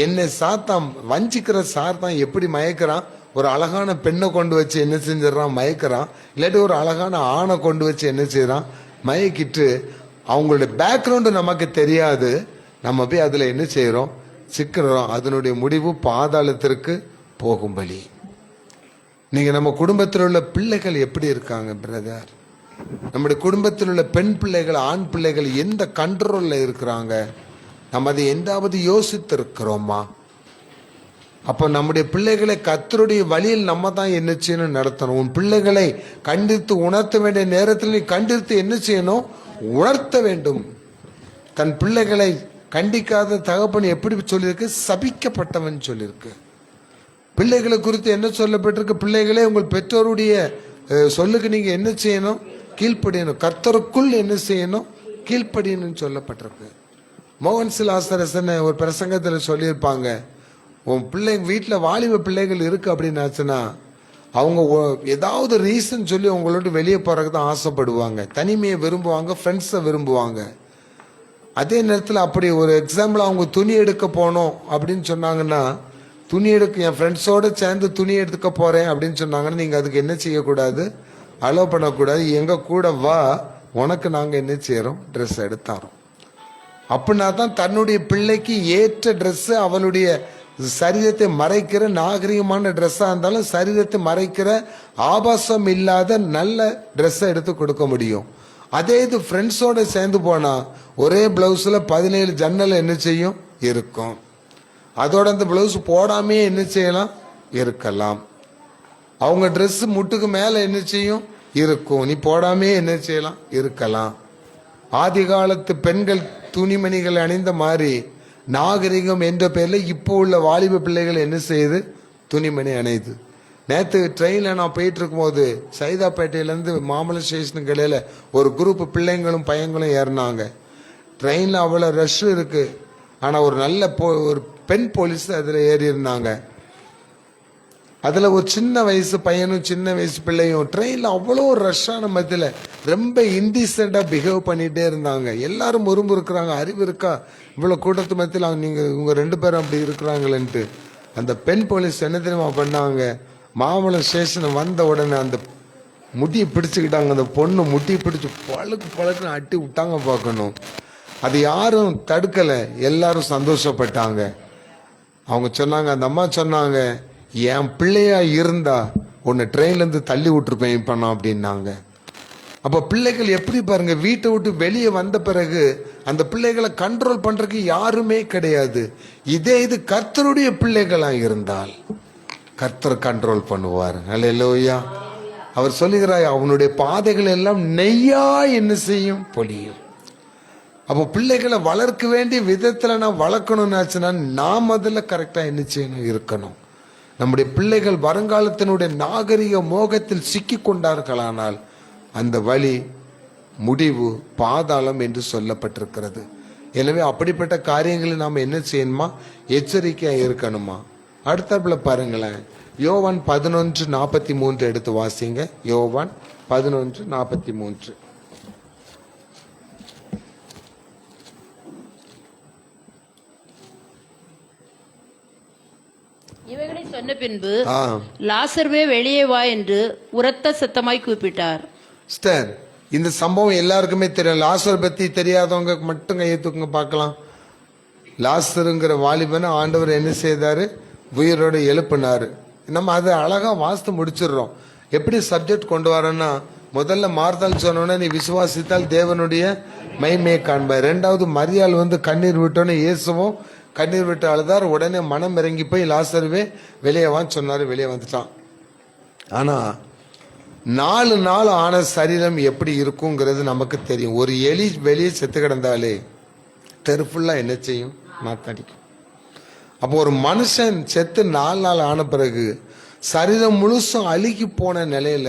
என்னை சாத்தான், வஞ்சிக்கிற சாத்தான் எப்படி மயக்கிறான், ஒரு அழகான பெண்ணை கொண்டு வச்சு என்ன செஞ்சிடறான், மயக்கிறான். இல்லாட்டி ஒரு அழகான ஆணை கொண்டு வச்சு என்ன செய்யறான், மயக்கிட்டு அவங்களுடைய பேக்ரவுண்டு நமக்கு தெரியாது, நம்ம போய் அதுல என்ன செய்யறோம், சிக்கிறோம். அதனுடைய முடிவு பாதாளத்திற்கு போகும் வழி. நீங்க நம்ம குடும்பத்தில் உள்ள பிள்ளைகள் எப்படி இருக்காங்க பிரதர்? நம்முடைய குடும்பத்தில் உள்ள பெண் பிள்ளைகள், ஆண் பிள்ளைகள் எந்த கண்ட்ரோல்ல இருக்கிறாங்க? நம்ம அதை எந்தாவது யோசித்து இருக்கிறோமா? அப்ப நம்முடைய பிள்ளைகளை கர்த்தருடைய வழியில் நம்ம தான் என்ன செய்யணும், நடத்தணும். உன் பிள்ளைகளை கண்டித்து உணர்த்த வேண்டிய நேரத்தில் நீ கண்டித்து என்ன செய்யணும், உணர்த்த வேண்டும். தன் பிள்ளைகளை கண்டிக்காத தகப்பன் எப்படி சொல்லியிருக்கு, சபிக்கப்பட்டவன் சொல்லியிருக்கு. பிள்ளைகளை குறித்து என்ன சொல்லப்பட்டிருக்கு, பிள்ளைகளே உங்கள் பெற்றோருடைய சொல்லுக்கு நீங்க என்ன செய்யணும், கீழ்ப்படியணும். கர்த்தருக்குள் என்ன செய்யணும்? கீழ்ப்படியணும்னு சொல்லப்பட்டிருக்கு. மோகன் சிலாசரசன் ஒரு பிரசங்கத்தில் சொல்லியிருப்பாங்க, உன் வீட்டில் வாலிப பிள்ளைகள் இருக்கு அப்படின்னு ஆச்சுன்னா அவங்க ஏதாவது ரீசன் சொல்லி உங்களோட வெளியே போறதுக்கு தான் ஆசைப்படுவாங்க, தனிமையை விரும்புவாங்க, ஃப்ரெண்ட்ஸை விரும்புவாங்க. அதே நேரத்தில் அப்படி ஒரு எக்ஸாம்பிள் அவங்க துணி எடுக்க போனோம் அப்படின்னு சொன்னாங்கன்னா, துணி எடுக்க என் ஃப்ரெண்ட்ஸோடு சேர்ந்து துணி எடுத்துக்க போகிறேன் அப்படின்னு சொன்னாங்கன்னா நீங்கள் அதுக்கு என்ன செய்யக்கூடாது? அலோவ் பண்ணக்கூடாது. எங்கள் கூட வா, உனக்கு நாங்கள் என்ன செய்கிறோம்? ட்ரெஸ் எடுத்தாரோம். அப்படின்னா தான் தன்னுடைய பிள்ளைக்கு ஏற்ற ட்ரெஸ்ஸு, அவளுடைய சரீரத்தை மறைக்கிற நாகரிகமான ட்ரெஸ்ஸாக இருந்தாலும் சரீரத்தை மறைக்கிற ஆபாசம் இல்லாத நல்ல ட்ரெஸ்ஸை எடுத்து கொடுக்க முடியும். அதே இது ஃப்ரெண்ட்ஸோட சேர்ந்து போனால் ஒரே பிளவுஸில் 17 ஜன்னல் என்ன செய்யும்? இருக்கும். அதோட அந்த பிளவுஸ் போடாமே என்ன செய்யலாம்? இருக்கலாம். அவங்க ட்ரெஸ் முட்டுக்கு மேலே என்ன செய்யும்? இருக்கும். நீ போடாமே என்ன செய்யலாம்? இருக்கலாம். ஆதி காலத்து பெண்கள் துணிமணிகள் அணிந்த மாதிரி நாகரிகம் என்ற பேரில் இப்போ உள்ள வாலிப பிள்ளைகள் என்ன செய்யுது? துணிமணி அணையுது. நேற்று ட்ரெயினில் நான் போயிட்டு இருக்கும்போது சைதாப்பேட்டையிலேருந்து மாமல்லம் ஸ்டேஷனுக்கு இடையில ஒரு குரூப் பிள்ளைங்களும் பையங்களும் ஏறினாங்க. ட்ரெயினில் அவ்வளோ ரஷ் இருக்கு. ஆனால் ஒரு நல்ல ஒரு பெண் போலீஸ் அதில் ஏறி இருந்தாங்க. அதில் ஒரு சின்ன வயசு பையனும் சின்ன வயசு பிள்ளையும் ட்ரெயினில் அவ்வளோ ரஷ்ஷான மத்தியில் ரொம்ப இன்டிசெண்டாக பிஹேவ் பண்ணிகிட்டே இருந்தாங்க. எல்லாரும் முறும்பு இருக்கிறாங்க, அறிவு இருக்கா இவ்வளோ கூட்டத்து மத்தியில் நீங்கள் இவங்க 2 பேரும் அப்படி இருக்கிறாங்களேன்ட்டு. அந்த பெண் போலீஸ் என்ன தெரியுமா பண்ணாங்க? மாமல்லம் ஸ்டேஷன் வந்த உடனே அந்த முட்டியை பிடிச்சிக்கிட்டாங்க. அந்த பொண்ணு முட்டியை பிடிச்சி பழக்குன்னு அட்டி விட்டாங்க. பார்க்கணும், அது யாரும் தடுக்கலை, எல்லாரும் சந்தோஷப்பட்டாங்க. அவங்க சொன்னாங்க, அந்த அம்மா சொன்னாங்க, என் பிள்ளையா இருந்தா உன்னை ட்ரெயின்லேருந்து தள்ளி விட்டுருப்பேன் இப்போ நான் அப்படின்னாங்க. அப்போ பிள்ளைகள் எப்படி பாருங்க, வீட்டை விட்டு வெளியே வந்த பிறகு அந்த பிள்ளைகளை கண்ட்ரோல் பண்றதுக்கு யாருமே கிடையாது. இதே இது கர்த்தருடைய பிள்ளைகளா இருந்தால் கர்த்தர் கண்ட்ரோல் பண்ணுவார். அல்லேலூயா. அவர் சொல்லுகிறார், அவனுடைய பாதைகள் எல்லாம் நெய்யா என்ன செய்யும்? பொழியும். அப்போ பிள்ளைகளை வளர்க்க வேண்டிய விதத்தில் நான் வளர்க்கணும்னாச்சுன்னா நான் முதல்ல கரெக்டாக என்ன செய்யணும்? இருக்கணும். நம்முடைய பிள்ளைகள் வருங்காலத்தினுடைய நாகரிக மோகத்தில் சிக்கி கொண்டார்களானால் அந்த வழி முடிவு பாதாளம் என்று சொல்லப்பட்டிருக்கிறது. எனவே அப்படிப்பட்ட காரியங்களை நாம் என்ன செய்யணுமா? எச்சரிக்கையாக இருக்கணுமா? அடுத்தாப்புல பாருங்களேன், யோவான் 11:43 எடுத்து வாசிங்க. யோவான் 11:43. இவைகளை சொன்ன பின்பு லாசர்வே வெளியே வா என்று உரத்த சத்தமாய் கூப்பிட்டார். இந்த சம்பவம் எல்லாருக்குமே தெரியும். லாசர் பத்தி தெரியாதவங்க மட்டும் கையை தூக்குங்க பார்க்கலாம். லாசருங்கிற வாலிபனை ஆண்டவர் என்ன செய்தாரு? உயிரோடு எழுப்பினாரு. நம்ம அதை அழகா வாஸ்து முடிச்சிடுறோம். எப்படி சப்ஜெக்ட் கொண்டு வரோன்னா, முதல்ல மார்த்தால் சொன்னோன்னே நீ விசுவாசித்தால் தேவனுடைய மகிமையை காண்பாய். 2வது மரியாள் கண்ணீர் விட்டோன்னே இயேசுவும் கண்ணீர் விட்டு அழுதார். உடனே மனம் இறங்கி போய் லாசருவே வெளியே வான்னு சொன்னாரு. வெளியே வந்துட்டான். ஆனா 4 நாள் ஆன சரீரம் எப்படி இருக்குங்கிறது நமக்கு தெரியும். ஒரு எலி வெளியே செத்து கிடந்தாலே தெரு ஃபுல்லா என்ன செய்யும்? நாத்தடிக்கும். அப்போ ஒரு மனுஷன் செத்து 4 நாள் ஆன பிறகு சரீரம் முழுசும் அழுகி போன நிலையில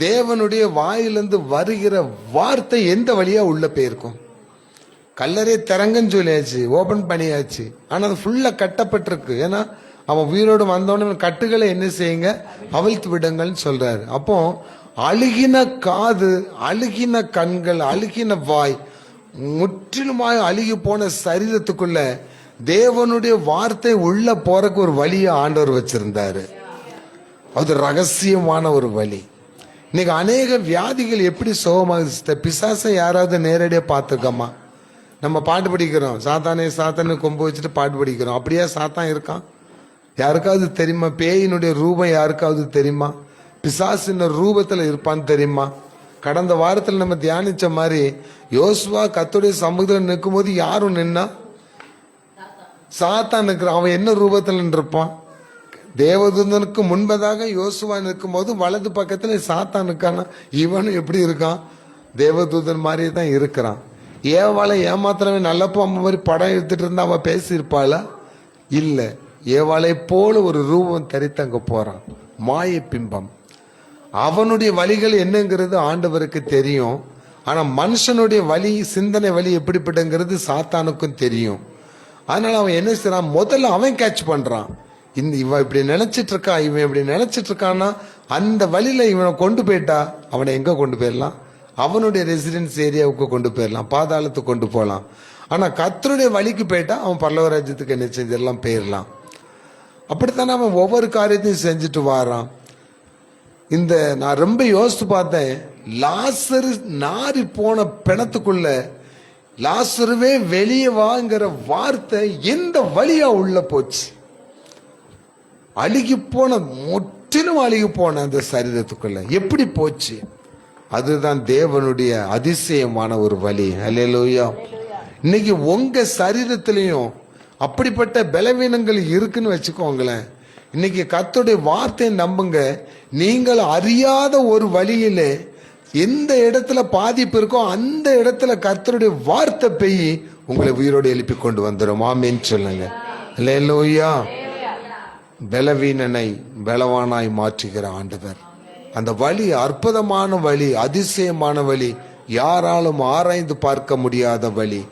தேவனுடைய வாயிலிருந்து வருகிற வார்த்தை எந்த வழியா உள்ள போயிருக்கும்? கல்லறை திறங்கன்னு சொல்லியாச்சு, ஓபன் பண்ணியாச்சு. ஆனா அது ஃபுல்லா கட்டப்பட்டிருக்கு. ஏன்னா அவன் உயிரோடு வந்தோன்னு கட்டுகளை என்ன செய்யுங்க? அவிழ்த்து விடுங்கள்னு சொல்றாரு. அப்போ அழுகின காது, அழுகின கண்கள், அழுகின வாய், முற்றிலுமாய் அழுகி போன சரீரத்துக்குள்ள தேவனுடைய வார்த்தை உள்ள போறக்கு ஒரு வழியை ஆண்டவர் வச்சிருந்தாரு. அது ரகசியமான ஒரு வழி. இன்னைக்கு அநேக வியாதிகள் எப்படி சுகமாகுது? பிசாசை யாராவது நேரடியாக பார்த்துக்கமா? நம்ம பாட்டு படிக்கிறோம், சாத்தானே சாத்தானே கொம்பு வச்சுட்டு பாட்டு படிக்கிறோம். அப்படியா சாத்தான் இருக்கான்? யாருக்காவது தெரியுமா? பேயினுடைய ரூபம் யாருக்காவது தெரியுமா? பிசாசின் ரூபத்தில் இருப்பான்னு தெரியுமா? கடந்த வாரத்தில் நம்ம தியானிச்ச மாதிரி யோசுவா கர்த்தருடைய சமூகத்தில் நிற்கும் போது யாரும் நின்னா? சாத்தான் நிற்கிறான். அவன் என்ன ரூபத்தில் இருப்பான்? தேவதூதனுக்கு முன்பதாக யோசுவா நிற்கும் போது வலது பக்கத்துல சாத்தான் இருக்கானா? இவனும் எப்படி இருக்கான்? தேவதூதன் மாதிரியே தான் இருக்கிறான். ஏவாளை ஏமாத்திரமே நல்லப்போ அம்மா மாதிரி படம் எடுத்துட்டு இருந்தா அவன் பேசியிருப்பாளா? இல்லை. ஏவாளை போல ஒரு ரூபம் தரித்து அங்க போறான். மாய பிம்பம். அவனுடைய வழிகள் என்னங்கிறது ஆண்டவருக்கு தெரியும். ஆனா மனுஷனுடைய வழி, சிந்தனை வழி எப்படிப்பட்டங்கிறது சாத்தானுக்கும் தெரியும். அதனால அவன் என்ன செய்யறான், முதல்ல அவன் கேட்ச் பண்றான். இவன் இப்படி நினைச்சிட்டு இருக்கான், இவன் இப்படி நினைச்சிட்டு இருக்கான்னா அந்த வழியில இவனை கொண்டு போயிட்டா அவனை எங்க கொண்டு போயிடலாம், அவனுடைய ரெசிடென்ஸ் ஏரியாவுக்கு கொண்டு போயிடலாம், பாதாளத்துக்கு கொண்டு போகலாம். ஆனா கர்த்தருடைய வழிக்கு போயிட்டா அவன் பரலோக ராஜ்யத்துக்கு என்ன செஞ்சிடலாம், போயிடலாம். அப்படித்தானே அவன் ஒவ்வொரு காரியத்தையும் செஞ்சுட்டு வாரான். நான் ரொம்ப யோசித்து பார்த்தேன். லாசரு நாரி போன பிணத்துக்குள்ள லாசருவே வெளியே வாங்கிற வார்த்தை எந்த வழியா உள்ள போச்சு? அழுகி போன, முற்றிலும் அழுகி போன அந்த சரீரத்துக்குள்ள எப்படி போச்சு? அதுதான் தேவனுடைய அதிசயமான ஒரு வழி. அல்லேலூயா. இன்னைக்கு உங்க சரீரத்திலையும் அப்படிப்பட்ட பலவீனங்கள் இருக்குன்னு வச்சுக்கோங்களேன். இன்னைக்கு கர்த்தருடைய வார்த்தையை நம்புங்க. நீங்கள் அறியாத ஒரு வழியிலே எந்த இடத்துல பாதிப்பு இருக்கோ அந்த இடத்துல கர்த்தருடைய வார்த்தை பெய்யி உங்களை உயிரோடு எழுப்பி கொண்டு வந்துடும். ஆமென் சொல்லுங்க. அல்லேலூயா. பலவீனனை பலவானாய் மாற்றுகிற ஆண்டவர். அந்த வழி அற்புதமான வழி, அதிசயமான வழி, யாராலும் ஆராய்ந்து பார்க்க முடியாத வழி.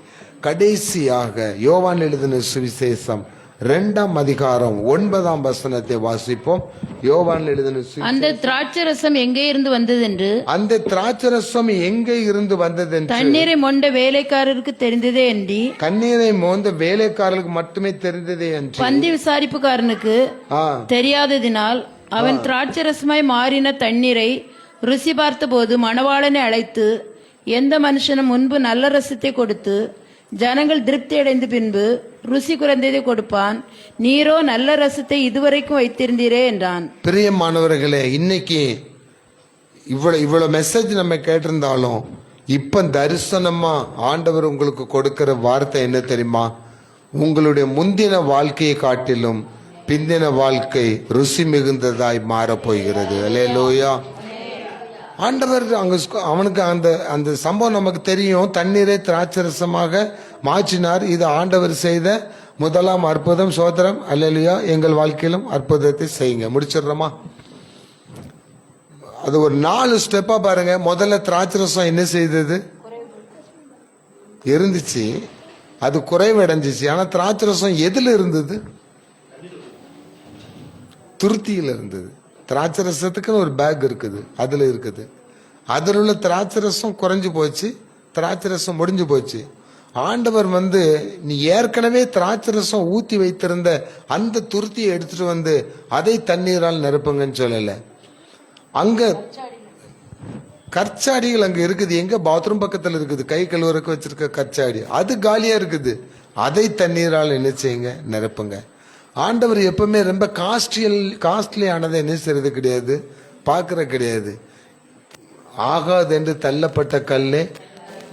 கடைசியாக யோவான் எழுதின சுவிசேஷம் 2ஆம் அதிகாரம் 9ஆம் வசனத்தை வாசிப்போம். யோவான் எழுதின அந்த திராட்சரசம் எங்கே இருந்து வந்ததென்று, அந்த திராட்சரசம் எங்கே இருந்து வந்ததென்று தண்ணீரை மொண்ட வேலைக்காரருக்கு தெரிந்ததே அன்றி, கண்ணீரை மோந்த வேலைக்காரர்களுக்கு மட்டுமே தெரிந்ததே என்று பந்தி விசாரிப்புக்காரனுக்கு தெரியாததினால் அவன் திராட்சரசமாய் மாறின தண்ணீரை ருசி பார்த்தபோது மணவாளனை அழைத்து, எந்த மனுஷனும் முன்பு நல்ல ரசத்தை கொடுத்து ஜனங்கள் திருப்தி அடைந்த பின்பு ருசி குறைந்ததை கொடுப்பான், நீரோ நல்ல ரசத்தை இதுவரைக்கும் வைத்திருந்தீரே என்றான். பிரியமானவர்களே, இன்னைக்கு இவ்வளவு மெசேஜ் நம்ம கேட்டிருந்தாலும் இப்ப தரிசனமா ஆண்டவர் உங்களுக்கு கொடுக்கிற வார்த்தை என்ன தெரியுமா? உங்களுடைய முந்தின வாழ்க்கையை காட்டிலும் பிந்தின வாழ்க்கை ருசி மிகுந்ததாய் மாறப்போகிறது. அல்லேலூயா. ஆண்டவர் அவனுக்கு அந்த சம்பவம் நமக்கு தெரியும். தண்ணீரை திராட்சரசமாக மாற்றினார். இது ஆண்டவர் செய்த முதலாம் அற்புதம். சோதரம். அல்லேலூயா. எங்கள் வாழ்க்கையிலும் அற்புதத்தை செய்யுங்க. முடிச்சிடுறோமா? அது ஒரு 4 ஸ்டெப்பா பாருங்க. முதல்ல திராட்சரசம் என்ன செய்தது? இருந்துச்சு, அது குறைவடைஞ்சிச்சு. ஆனா திராட்சரசம் எதுல இருந்தது? துருத்தியில் இருந்தது. திராட்சரசத்துக்குன்னு ஒரு பேக் இருக்குது, அதுல இருக்குது. அதில் உள்ள திராட்சரசம் குறைஞ்சு போச்சு, திராட்சரசம் முடிஞ்சு போச்சு. ஆண்டவர் நீ ஏற்கனவே திராட்சரசம் ஊத்தி வைத்திருந்த அந்த துருத்தியை எடுத்துட்டு வந்து அதை தண்ணீரால் நிரப்புங்கன்னு சொல்லல. அங்க கற்சாடிகள் அங்க இருக்குது. எங்க? பாத்ரூம் பக்கத்துல இருக்குது. கை கழுவுறக்கு வச்சிருக்க கற்சாடி, அது காலியா இருக்குது. அதை தண்ணீரால் என்ன செய்யுங்க? நிரப்புங்க. ஆண்டவர் எப்பவுமே ரொம்ப காஸ்ட்லியானதை என்ன செய்யறது கிடையாது, பார்க்கற கிடையாது. ஆகாது என்று தள்ளப்பட்ட கல்லே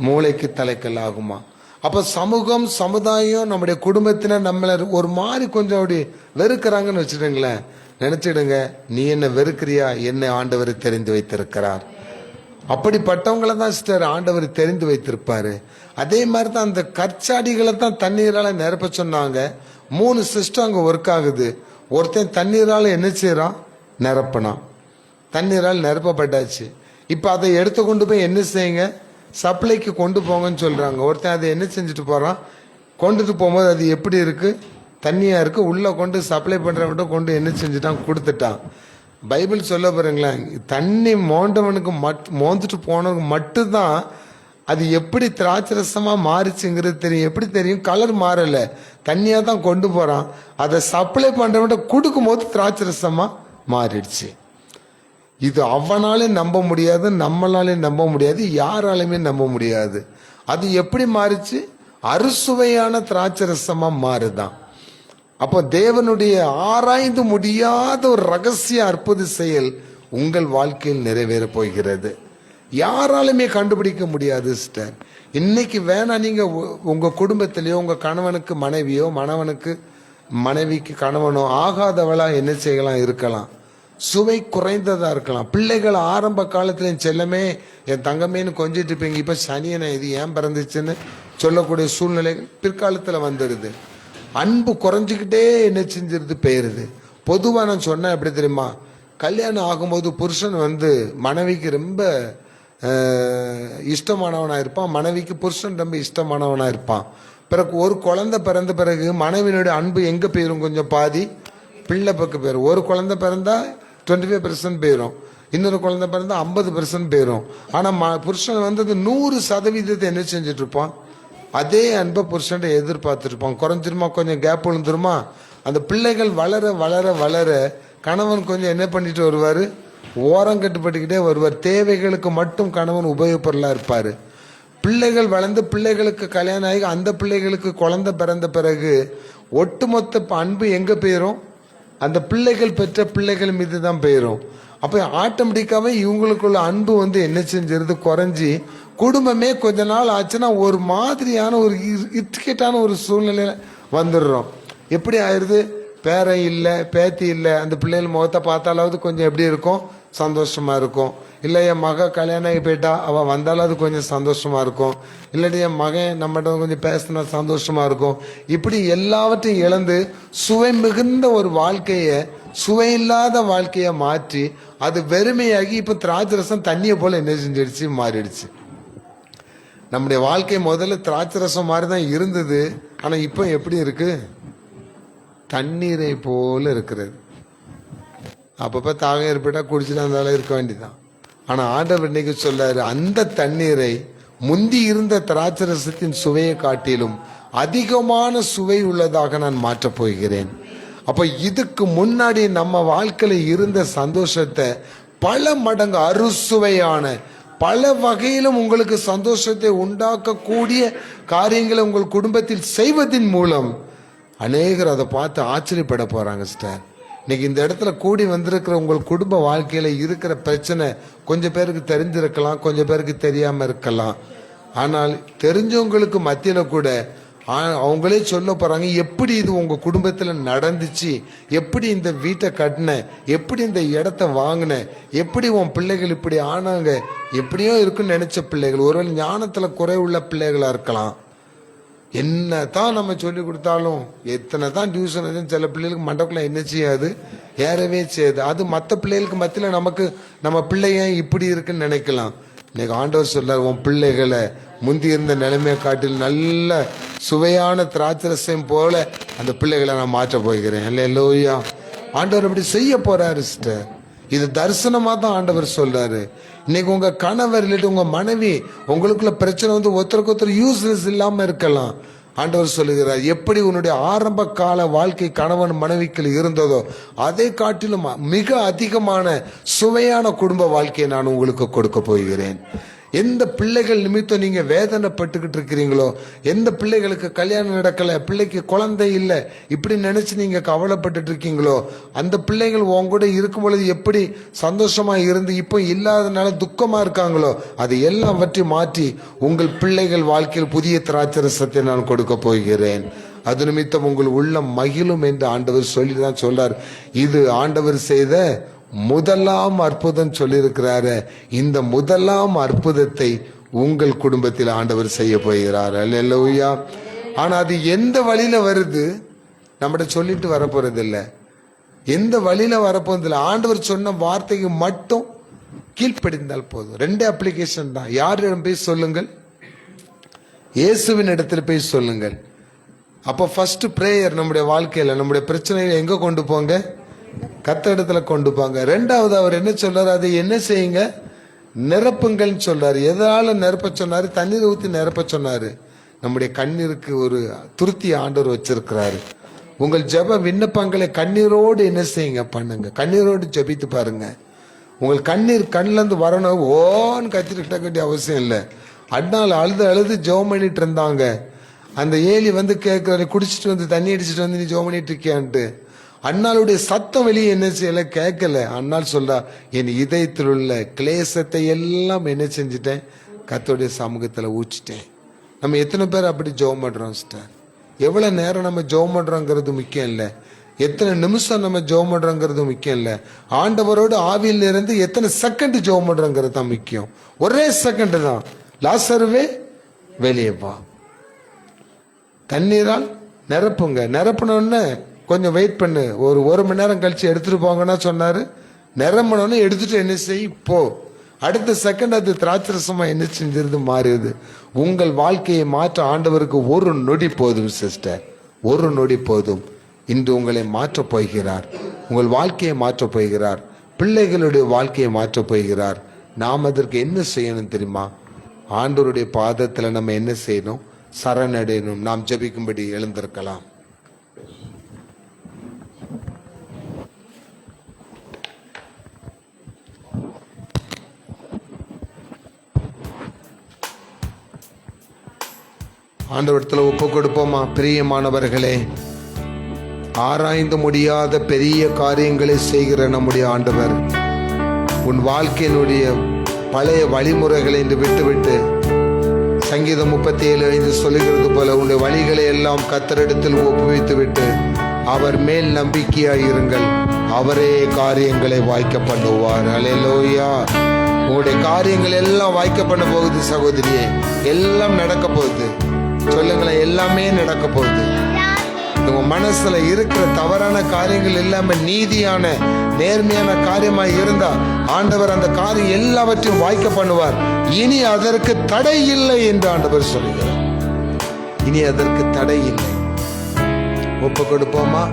மூளைக்கு தலைக்கல் ஆகுமா? அப்ப சமூகம், சமுதாயம், நம்முடைய குடும்பத்தினர் நம்மள ஒரு மாதிரி கொஞ்சம் அப்படி வெறுக்கிறாங்கன்னு வச்சுடுங்களேன். நினைச்சிடுங்க, நீ என்ன வெறுக்கிறியா? என்னை ஆண்டவர் தெரிந்து வைத்திருக்கிறார். அப்படிப்பட்டவங்களை தான் சிஸ்டர் ஆண்டவர் தெரிந்து வைத்திருப்பாரு. அதே மாதிரி தான் அந்த கற்சாடிகளை தான் தண்ணீரால நிரப்ப சொன்னாங்க. 3 சிஸ்டம் அங்க ஒர்க் ஆகுது. ஒருத்தன் தண்ணீரால என்ன செய்யறான்? நிரப்பனான். தண்ணீரால் நிரப்பப்பட்டாச்சு. இப்ப அதை எடுத்து கொண்டு போய் என்ன செய்யுங்க? சப்ளைக்கு கொண்டு போங்கன்னு சொல்றாங்க. ஒருத்தன் அதை என்ன செஞ்சுட்டு போறான்? கொண்டுட்டு போகும்போது அது எப்படி இருக்கு? தண்ணியா இருக்கு. உள்ள கொண்டு சப்ளை பண்றவன்ட்ட கொண்டு என்ன செஞ்சுட்டான்? கொடுத்துட்டான். பைபிள் சொல்ல பாருங்களேன், தண்ணி மோண்டவனுக்கு மோந்துட்டு போனவனுக்கு மட்டும்தான் அது எப்படி திராட்சரசமா மாறிச்சுங்கிறது தெரியும். எப்படி தெரியும்? கலர் மாறல, தண்ணியா தான் கொண்டு போறான். அதை சப்ளை பண்றவன்ட்ட கொடுக்கும் போது திராட்சரசமா மாறிடுச்சு. இது அவனாலே நம்ப முடியாது, நம்மளாலே நம்ப முடியாது, யாராலுமே நம்ப முடியாது. அது எப்படி மாறிச்சு? அறுசுவையான திராட்சரசமா மாறுதான். அப்போ தேவனுடைய ஆராய்ந்து முடியாத ஒரு ரகசிய அற்புத செயல் உங்கள் வாழ்க்கையில் நிறைவேற போகிறது. யாராலுமே கண்டுபிடிக்க முடியாது சிஸ்டர். இன்னைக்கு வேணா நீங்க உங்க குடும்பத்திலேயோ உங்க கணவனுக்கு மனைவியோ, மணவனுக்கு மனைவிக்கு கணவனோ ஆகாதவளா என்ன செய்யலாம்? இருக்கலாம். சுவை குறைந்ததா இருக்கலாம். பிள்ளைகள் ஆரம்ப காலத்துல செல்லமே, என் தங்கமேன்னு கொஞ்சிட்டு இருப்பீங்க. இப்ப சனியனை இது ஏன் பிறந்துச்சுன்னு சொல்லக்கூடிய சூழ்நிலைகள் பிற்காலத்துல வந்துடுது. அன்பு குறைஞ்சுக்கிட்டே என்ன செஞ்சிருது? போயிருது. பொதுவா நான் சொன்ன எப்படி தெரியுமா? கல்யாணம் ஆகும்போது புருஷன் வந்து மனைவிக்கு ரொம்ப இஷ்டமானவனாக இருப்பான், மனைவிக்கு புருஷன் ரொம்ப இஷ்டமானவனாக இருப்பான். பிறகு ஒரு குழந்தை பிறந்த பிறகு மனைவியினுடைய அன்பு எங்கே போயிடும்? கொஞ்சம் பாதி பிள்ளை பக்கம் போயிடும். ஒரு குழந்தை பிறந்தா 25% போயிடும், இன்னொரு குழந்தை பிறந்தா 50% போயிடும். ஆனால் புருஷன் வந்து 100% என்ன செஞ்சுட்டு இருப்பான்? அதே அன்பை புருஷன் எதிர்பார்த்துருப்பான். குறைஞ்சிருமா, கொஞ்சம் கேப் விழுந்துருமா, அந்த பிள்ளைகள் வளர வளர வளர கணவன் கொஞ்சம் என்ன பண்ணிட்டு வருவார்? ஓரங்கட்டுப்பட்டுக்கிட்டே வருவார். தேவைகளுக்கு மட்டும் கணவன் உபயோகப்பொருளாக இருப்பார். பிள்ளைகள் வளர்ந்து பிள்ளைகளுக்கு கல்யாணம் ஆகி அந்த பிள்ளைகளுக்கு குழந்தை பிறந்த பிறகு ஒட்டுமொத்த அன்பு எங்கே போயிடும்? அந்த பிள்ளைகள் பெற்ற பிள்ளைகள் மீது தான் போயிடும். அப்போ ஆட்டோமேட்டிக்காகவே இவங்களுக்குள்ள அன்பு வந்து என்ன செஞ்சிருது? குறைஞ்சி குடும்பமே கொஞ்ச நாள் ஆச்சுன்னா ஒரு மாதிரியான ஒரு இரிட்டேட்டான ஒரு சூழ்நிலையில வந்துடுறோம். எப்படி ஆயிடுது? பேரன் இல்லை, பேத்தி இல்லை, அந்த பிள்ளைகள் முகத்தை பார்த்தாலாவது கொஞ்சம் எப்படி இருக்கும்? சந்தோஷமா இருக்கும். இல்லை என் மக கல்யாணம் ஆகி போயிட்டா அவள் வந்தாலாவது கொஞ்சம் சந்தோஷமா இருக்கும். இல்லாட்டி என் மகன் நம்மகிட்ட கொஞ்சம் பேசினா சந்தோஷமா இருக்கும். இப்படி எல்லாவற்றையும் இழந்து சுவை மிகுந்த ஒரு வாழ்க்கையை சுவையில்லாத வாழ்க்கையை மாற்றி அது வெறுமையாகி இப்போ திராட்சரசம் தண்ணியை போல என்ன செஞ்சிடுச்சு? மாறிடுச்சு. நம்முடைய வாழ்க்கை முதல்ல திராட்சரசம் மாதிரி தான் இருந்தது, ஆனால் இப்போ எப்படி இருக்கு? தண்ணீரை போல இருக்கிறது. அப்பப்போ தாகம் ஏற்பட்டா குடிச்சுட்டு இருந்தாலும் இருக்க வேண்டியதான். ஆனால் ஆண்டவர் இன்னைக்கு சொல்லாரு, அந்த தண்ணீரை முந்தி இருந்த திராட்சரசத்தின் சுவையை காட்டிலும் அதிகமான சுவை உள்ளதாக நான் மாற்றப் போகிறேன். அப்ப இதுக்கு முன்னாடி நம்ம வாழ்க்கையில இருந்த சந்தோஷத்தை பல மடங்கு அறுசுவையான பல வகையிலும் உங்களுக்கு சந்தோஷத்தை உண்டாக்கக்கூடிய காரியங்களை உங்கள் குடும்பத்தில் செய்வதன் மூலம் அநேகர் அதை பார்த்து ஆச்சரியப்பட போறாங்க. சிஸ்டர், இன்னைக்கு இந்த இடத்துல கூடி வந்திருக்கிற உங்கள் குடும்ப வாழ்க்கையில இருக்கிற பிரச்சனை கொஞ்சம் பேருக்கு தெரிஞ்சிருக்கலாம், கொஞ்சம் பேருக்கு தெரியாம இருக்கலாம். ஆனால் தெரிஞ்சவங்களுக்கு மத்தியில கூட அவங்களே சொல்ல போறாங்க, எப்படி இது உங்க குடும்பத்துல நடந்துச்சு, எப்படி இந்த வீட்டை கட்டின, எப்படி இந்த இடத்த வாங்கின, எப்படி உன் பிள்ளைகள் இப்படி ஆனாங்க, எப்படியோ இருக்குன்னு நினைச்ச பிள்ளைகள் ஒருவேளை ஞானத்துல குறைவுள்ள பிள்ளைகளா இருக்கலாம். என்ன தான் நம்ம சொல்லி கொடுத்தாலும், எத்தனை தான் டியூஷன், சில பிள்ளைகளுக்கு மண்டக்குள்ள என்ன செய்யாது? ஏறவே செய்யாது. அது மற்ற பிள்ளைகளுக்கு மத்தியில் நமக்கு நம்ம பிள்ளைங்க இப்படி இருக்குன்னு நினைக்கலாம். இன்னைக்கு ஆண்டவர் சொல்றார், உன் பிள்ளைகளை முந்தி இருந்த நிலைமையை காட்டில் நல்ல சுவையான திராட்சரசம் போல அந்த பிள்ளைகளை நான் மாற்ற போகிறேன். அல்லேலூயா. ஆண்டவர் அப்படி செய்ய போறாரு சிஸ்டர். இது தரிசனமா தான் ஆண்டவர் சொல்றாரு. இன்னைக்கு உங்க கணவர் இல்லாட்டி உங்க மனைவி உங்களுக்குள்ள பிரச்சனை வந்து ஒருத்தருக்கு ஒருத்தர் யூஸ்லெஸ் இல்லாம இருக்கலாம். ஆண்டவர் சொல்லுகிறார், எப்படி உன்னுடைய ஆரம்ப கால வாழ்க்கை கணவன் மனைவிக்குள் இருந்ததோ அதை காட்டிலும் மிக அதிகமான சுவையான குடும்ப வாழ்க்கையை நான் உங்களுக்கு கொடுக்க போகிறேன். எந்த பிள்ளைகள் நிமித்தம் நீங்க வேதனைப்பட்டுக்கிட்டு இருக்கிறீங்களோ, எந்த பிள்ளைகளுக்கு கல்யாணம் நடக்கல, பிள்ளைக்கு குழந்தை இல்லை, இப்படி நினைச்சு நீங்க கவலைப்பட்டு இருக்கீங்களோ, அந்த பிள்ளைகள் உங்க கூட இருக்கும் பொழுது எப்படி சந்தோஷமா இருந்து இப்போ இல்லாதனால துக்கமா இருக்காங்களோ, அதை எல்லாம் பற்றி மாற்றி உங்கள் பிள்ளைகள் வாழ்க்கையில் புதிய திராட்சரசத்தை நான் கொடுக்க போகிறேன். அது நிமித்தம் உங்கள் உள்ளம் மகிழும் என்று ஆண்டவர் சொல்லிதான் சொல்றார். இது ஆண்டவர் செய்த முதலாம் அற்புதம் சொல்லியிருக்கிறாரு. இந்த முதலாம் அற்புதத்தை உங்கள் குடும்பத்தில் ஆண்டவர் செய்ய போகிறார். அல்லேலூயா. ஆனா அது எந்த வழியில வருது? நம்மகிட்ட சொல்லிட்டு வரப்போறது இல்லை, எந்த வழியில வரப்போறதில்லை. ஆண்டவர் சொன்ன வார்த்தைக்கு மட்டும் கீழ்ப்படிந்தால் போதும். 2 அப்ளிகேஷன் தான். யாரிடம் போய் சொல்லுங்கள்? இயேசுவின் இடத்துல போய் சொல்லுங்கள். அப்போ ஃபர்ஸ்ட் பிரேயர் நம்முடைய வாழ்க்கையில நம்முடைய பிரச்சனைகளை எங்க கொண்டு போங்க? கர்த்தர் இடத்துல கொண்டு போங்க. 2வது அவர் என்ன சொல்றாரு? அதை என்ன செய்யுங்க? நிரப்புங்கள் சொல்றாரு. எதால நிரப்ப சொன்னாரு? தண்ணீர் ஊற்றி நிரப்ப சொன்னாரு. நம்முடைய கண்ணீருக்கு ஒரு துருத்தி ஆண்டவர் வச்சிருக்கிறாரு. உங்கள் ஜெப விண்ணப்பங்களை கண்ணீரோடு என்ன செய்யுங்க? பண்ணுங்க. கண்ணீரோடு ஜெபித்து பாருங்க. உங்கள் கண்ணீர் கண்ணில இருந்து வரணும், ஓன்னு கத்திட்டு வேண்டிய அவசியம் இல்லை. அண்ணால் அழுது அழுது ஜெபம் பண்ணிட்டு இருந்தாங்க. அந்த ஏலி வந்து கேட்கிறாரு, குடிச்சிட்டு வந்து தண்ணி அடிச்சுட்டு வந்து நீ ஜெபம் பண்ணிட்டு இருக்கியான்ட்டு. அண்ணாளுடைய சத்தம் வெளியே என்ன செய்யல, கேட்கல. அண்ணாள் சொல்றா, என் இதயத்தில் உள்ள கிளேசத்தை எல்லாம் என்ன செஞ்சுட்டேன்? கர்த்தருடைய சமூகத்துல ஊச்சிட்டேன். நம்ம எத்தனை பேர் அப்படி ஜெபம் பண்றோம் சிஸ்டர்? எவ்வளவு நேரம் நம்ம ஜெபம் பண்றோங்கிறது முக்கியம் இல்லை, எத்தனை நிமிஷம் நம்ம ஜெபம் பண்றோங்கிறது முக்கியம் இல்லை. ஆண்டவரோடு ஆவியில் இருந்து எத்தனை செகண்ட் ஜெபம் பண்றோங்கிறது தான் முக்கியம். ஒரே செகண்ட் தான். லாசருவே வெளியே வா, தண்ணீரால் நிரப்புங்க. நிரப்பினோன்னு கொஞ்சம் வெயிட் பண்ணு, ஒரு 1 மணி நேரம் கழிச்சு எடுத்துட்டு போங்கன்னா சொன்னாரு. நிரம்பினோன்னு எடுத்துட்டு என்ன செய் போ. அடுத்த செகண்ட் அது திராட்சரசமா என்ன செஞ்சிருந்து மாறியது. உங்கள் வாழ்க்கையை மாற்ற ஆண்டவருக்கு ஒரு நொடி போதும் சிஸ்டர், ஒரு நொடி போதும். இன்று உங்களை மாற்றப் போகிறார், உங்கள் வாழ்க்கையை மாற்றப் போகிறார், பிள்ளைகளுடைய வாழ்க்கையை மாற்றப் போகிறார். நாம் அதற்கு என்ன செய்யணும் தெரியுமா? ஆண்டவருடைய பாதத்தில் நம்ம என்ன செய்யணும்? சரணடையணும். நாம் ஜெபிக்கும்படி எழுந்திருக்கலாம். ஆண்டவரத்துல ஒப்பு கொடுப்போமா? பிரியமானவர்களே, ஆராய்ந்து முடியாத பெரிய காரியங்களை செய்கிற நம்முடைய ஆண்டவர் உன் வாழ்க்கையினுடைய பழைய வழிமுறைகளை இன்று விட்டுவிட்டு, சங்கீதம் 37:5 சொல்லுகிறது போல, உன்னுடைய வழிகளை எல்லாம் கர்த்தரிடத்தில் ஒப்புவித்து விட்டு அவர் மேல் நம்பிக்கையாயிருங்கள், அவரே காரியங்களை வாய்க்க பண்ணுவார். அல்லேலூயா. உங்களுடைய காரியங்கள் எல்லாம் வாய்க்க பண்ண போகுது சகோதரியே, எல்லாம் நடக்க போகுது. சொல்லுங்களேன், எல்லாமே நடக்க போகுது. உங்க மனசுல இருக்கிற தவறான காரியங்கள் இல்லாம நீதியான நேர்மையான காரியமா இருந்தா ஆண்டவர் அந்த காரியம் எல்லாவற்றையும் வாய்க்க பண்ணுவார். இனி அதற்கு தடை இல்லை என்று ஆண்டவர் சொல்லுகிறார். இனி அதற்கு தடை இல்லை. ஒப்பு கொடுப்போமா?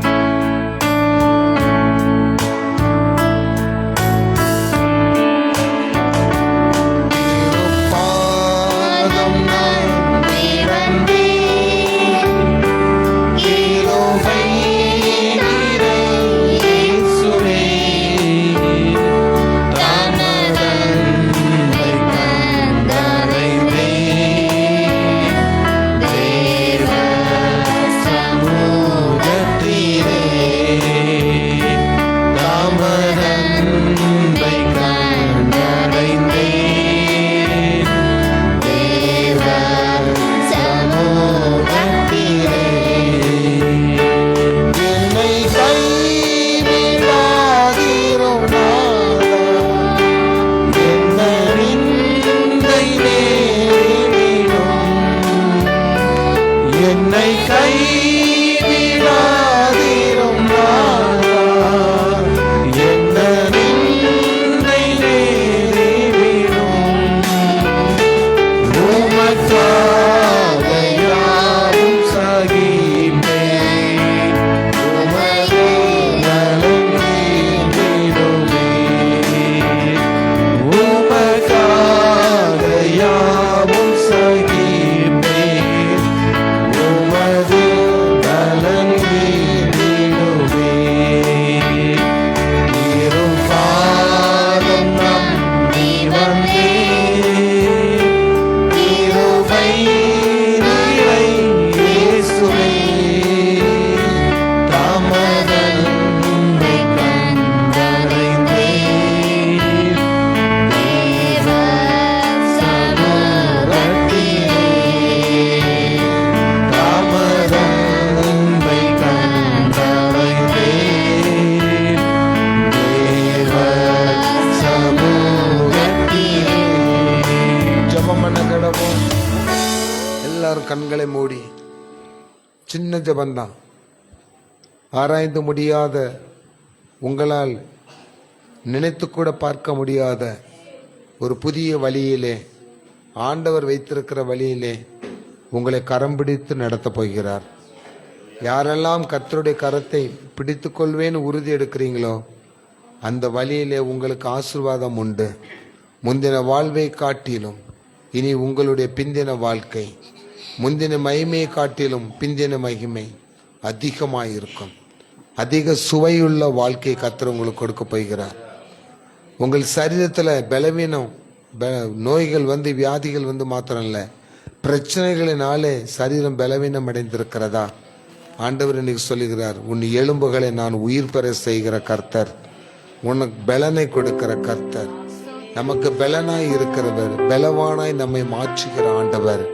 கண்களை மூடி சின்ன ஜபந்தான். ஆராய்ந்து முடியாத, உங்களால் நினைத்து கூட பார்க்க முடியாத ஒரு புதிய வழியிலே, ஆண்டவர் வைத்திருக்கிற வழியிலே உங்களை கரம் பிடித்து நடத்தப் போகிறார். யாரெல்லாம் கர்த்தருடைய கரத்தை பிடித்துக் கொள்வேன்னு உறுதி எடுக்கிறீங்களோ அந்த வழியிலே உங்களுக்கு ஆசீர்வாதம் உண்டு. முந்தின வாழ்வை காட்டிலும் இனி உங்களுடைய பிந்தின வாழ்க்கை, முந்தின மகிமையை காட்டிலும் பிந்தின மகிமை அதிகமாயிருக்கும். அதிக சுவையுள்ள வாழ்க்கையை கர்த்தர் உங்களுக்கு கொடுக்க போகிறார். உங்கள் சரீரத்தில் பலவீனம், நோய்கள் வந்து, வியாதிகள் வந்து மாத்திரம் இல்லை, பிரச்சனைகளினாலே சரீரம் பலவீனம் அடைந்திருக்கிறதா? ஆண்டவர் இன்னைக்கு சொல்லுகிறார், உன் எலும்புகளை நான் உயிர் பெற செய்கிற கர்த்தர், உனக்கு பலனை கொடுக்கிற கர்த்தர், நமக்கு பலனாய் இருக்கிறவர், பலவானாய் நம்மை மாற்றுகிற ஆண்டவர்.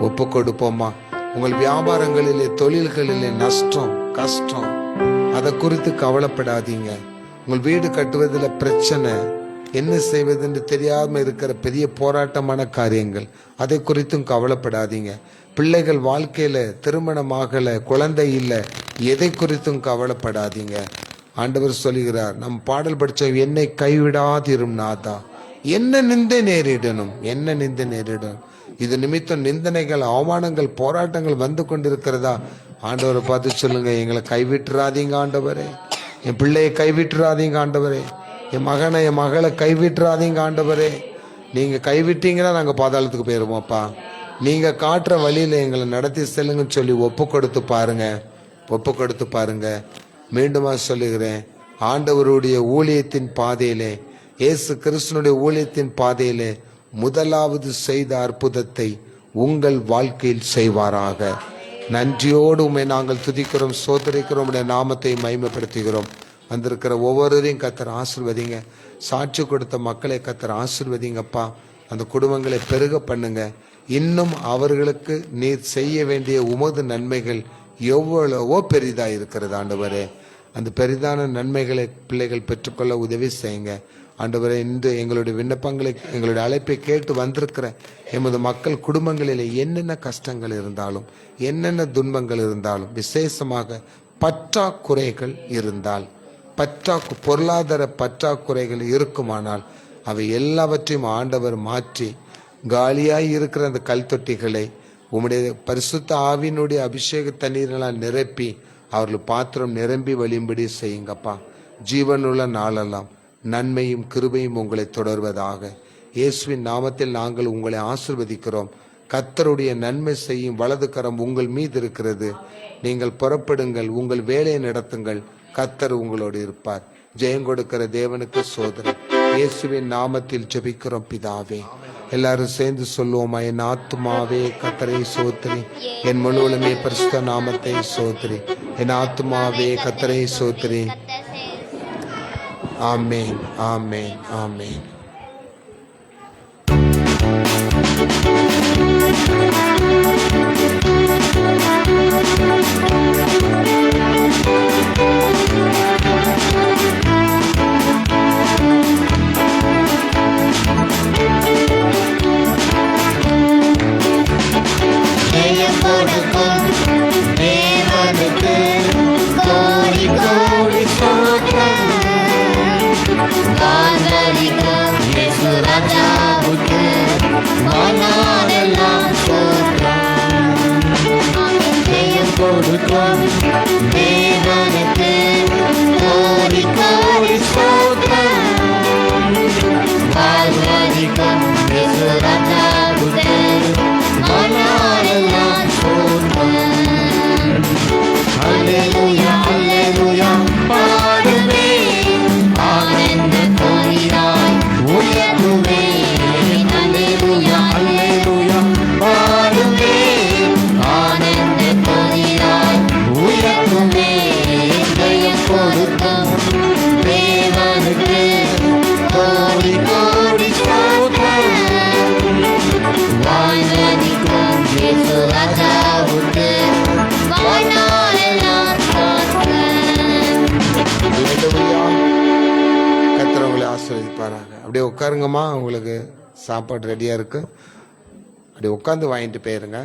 ஒப்பு கொடுப்போமா? உங்கள் வியாபாரங்களிலே, தொழில்களிலே நஷ்டம், கஷ்டம், அதை குறித்து கவலைப்படாதீங்க. உங்கள் வீடு கட்டுவதில் பிரச்சனை, என்ன செய்வதென்று தெரியாம இருக்கிற பெரிய போராட்டமான காரியங்கள், அதை குறித்தும் கவலைப்படாதீங்க. பிள்ளைகள் வாழ்க்கையில திருமணமாகல, குழந்தை இல்லை, எதை குறித்தும் கவலைப்படாதீங்க. ஆண்டவர் சொல்லுகிறார், நம் பாடல் படிச்ச என்னை கைவிடாதிரும் நாதா. என்ன நிந்தை நேரிடணும், என்ன நிந்தை நேரிடணும், இது நிமித்தம் நிந்தனைகள், அவமானங்கள், போராட்டங்கள் வந்து கொண்டிருக்கிறதா? ஆண்டவரை பார்த்து சொல்லுங்க, எங்களை கைவிட்டுறாதீங்க ஆண்டவரே, என் பிள்ளையை கைவிட்டுறாதீங்க ஆண்டவரே, என் மகனை என் மகளை கைவிட்டுறாதீங்க ஆண்டவரே. நீங்க கைவிட்டீங்கன்னா நாங்க பாதாளத்துக்கு போயிருவோம்ப்பா. நீங்க காட்டுற வழியில எங்களை நடத்தி செல்லுங்கன்னு சொல்லி ஒப்பு கொடுத்து பாருங்க, ஒப்பு கொடுத்து பாருங்க. மீண்டுமா சொல்லுகிறேன், ஆண்டவருடைய ஊழியத்தின் பாதையிலே, இயேசு கிறிஸ்துனுடைய ஊழியத்தின் பாதையிலே முதலாவது செய்த அற்புதத்தை உங்கள் வாழ்க்கையில் செய்வாராக. நன்றியோடு உம்மை நாங்கள் துதிக்கிறோம், சோதரிக்கிறோம், உடைய நாமத்தை மகிமைப்படுத்துகிறோம். வந்திருக்கிற ஒவ்வொருவரையும் கர்த்தர் ஆசீர்வதிங்க. சாட்சி கொடுத்த மக்களை கர்த்தர் ஆசீர்வதிங்கப்பா. அந்த குடும்பங்களை பெருக பண்ணுங்க. இன்னும் அவர்களுக்கு நீர் செய்ய வேண்டிய உமது நன்மைகள் எவ்வளவோ பெரிதா இருக்கிறது ஆண்டவரே. அந்த பெரிதான நன்மைகளை பிள்ளைகள் பெற்றுக்கொள்ள உதவி செய்யுங்க ஆண்டவரே. இன்று எங்களுடைய விண்ணப்பங்களை, எங்களுடைய அழைப்பை கேட்டு வந்திருக்கிற எமது மக்கள் குடும்பங்களில் என்னென்ன கஷ்டங்கள் இருந்தாலும், என்னென்ன துன்பங்கள் இருந்தாலும், விசேஷமாக பற்றாக்குறைகள் இருந்தால், பொருளாதார பற்றாக்குறைகள் இருக்குமானால் அவை எல்லாவற்றையும் ஆண்டவர் மாற்றி காலியாய் இருக்கிற அந்த கல் தொட்டிகளை உம்முடைய பரிசுத்த ஆவியினுடைய அபிஷேக தண்ணீர்களால் நிரப்பி அவர்கள் பாத்திரம் நிரம்பி வழியும்படி செய்யுங்கப்பா. ஜீவனுள்ள நாளெல்லாம் நன்மையும் கிருபையும் உங்களை தொடர்வதாக. இயேசுவின் நாமத்தில் நாங்கள் உங்களை ஆசீர்வதிக்கிறோம். கர்த்தருடைய நன்மை செய்யும் வலது கரம் உங்கள் மீது இருக்கிறது. நீங்கள் புறப்படுங்கள், உங்கள் வேலையை நடத்துங்கள், கர்த்தர் உங்களோடு இருப்பார். ஜெயம் கொடுக்கிற தேவனுக்கு சோதரன் இயேசுவின் நாமத்தில் ஜெபிக்கிறோம் பிதாவே. எல்லாரும் சேர்ந்து சொல்லுவோமா, என் ஆத்துமாவே கர்த்தரை சோத்திரி, என் முழுவலுமே பரிசுத்த நாமத்தை சோத்திரி, என் ஆத்துமாவே கர்த்தரை சோத்திரி. ஆமென், ஆமென், ஆமென். அப்படியே உட்காருங்கம்மா, உங்களுக்கு சாப்பாடு ரெடியாக இருக்கு. அப்படியே உட்காந்து வாங்கிட்டு போயிருங்க.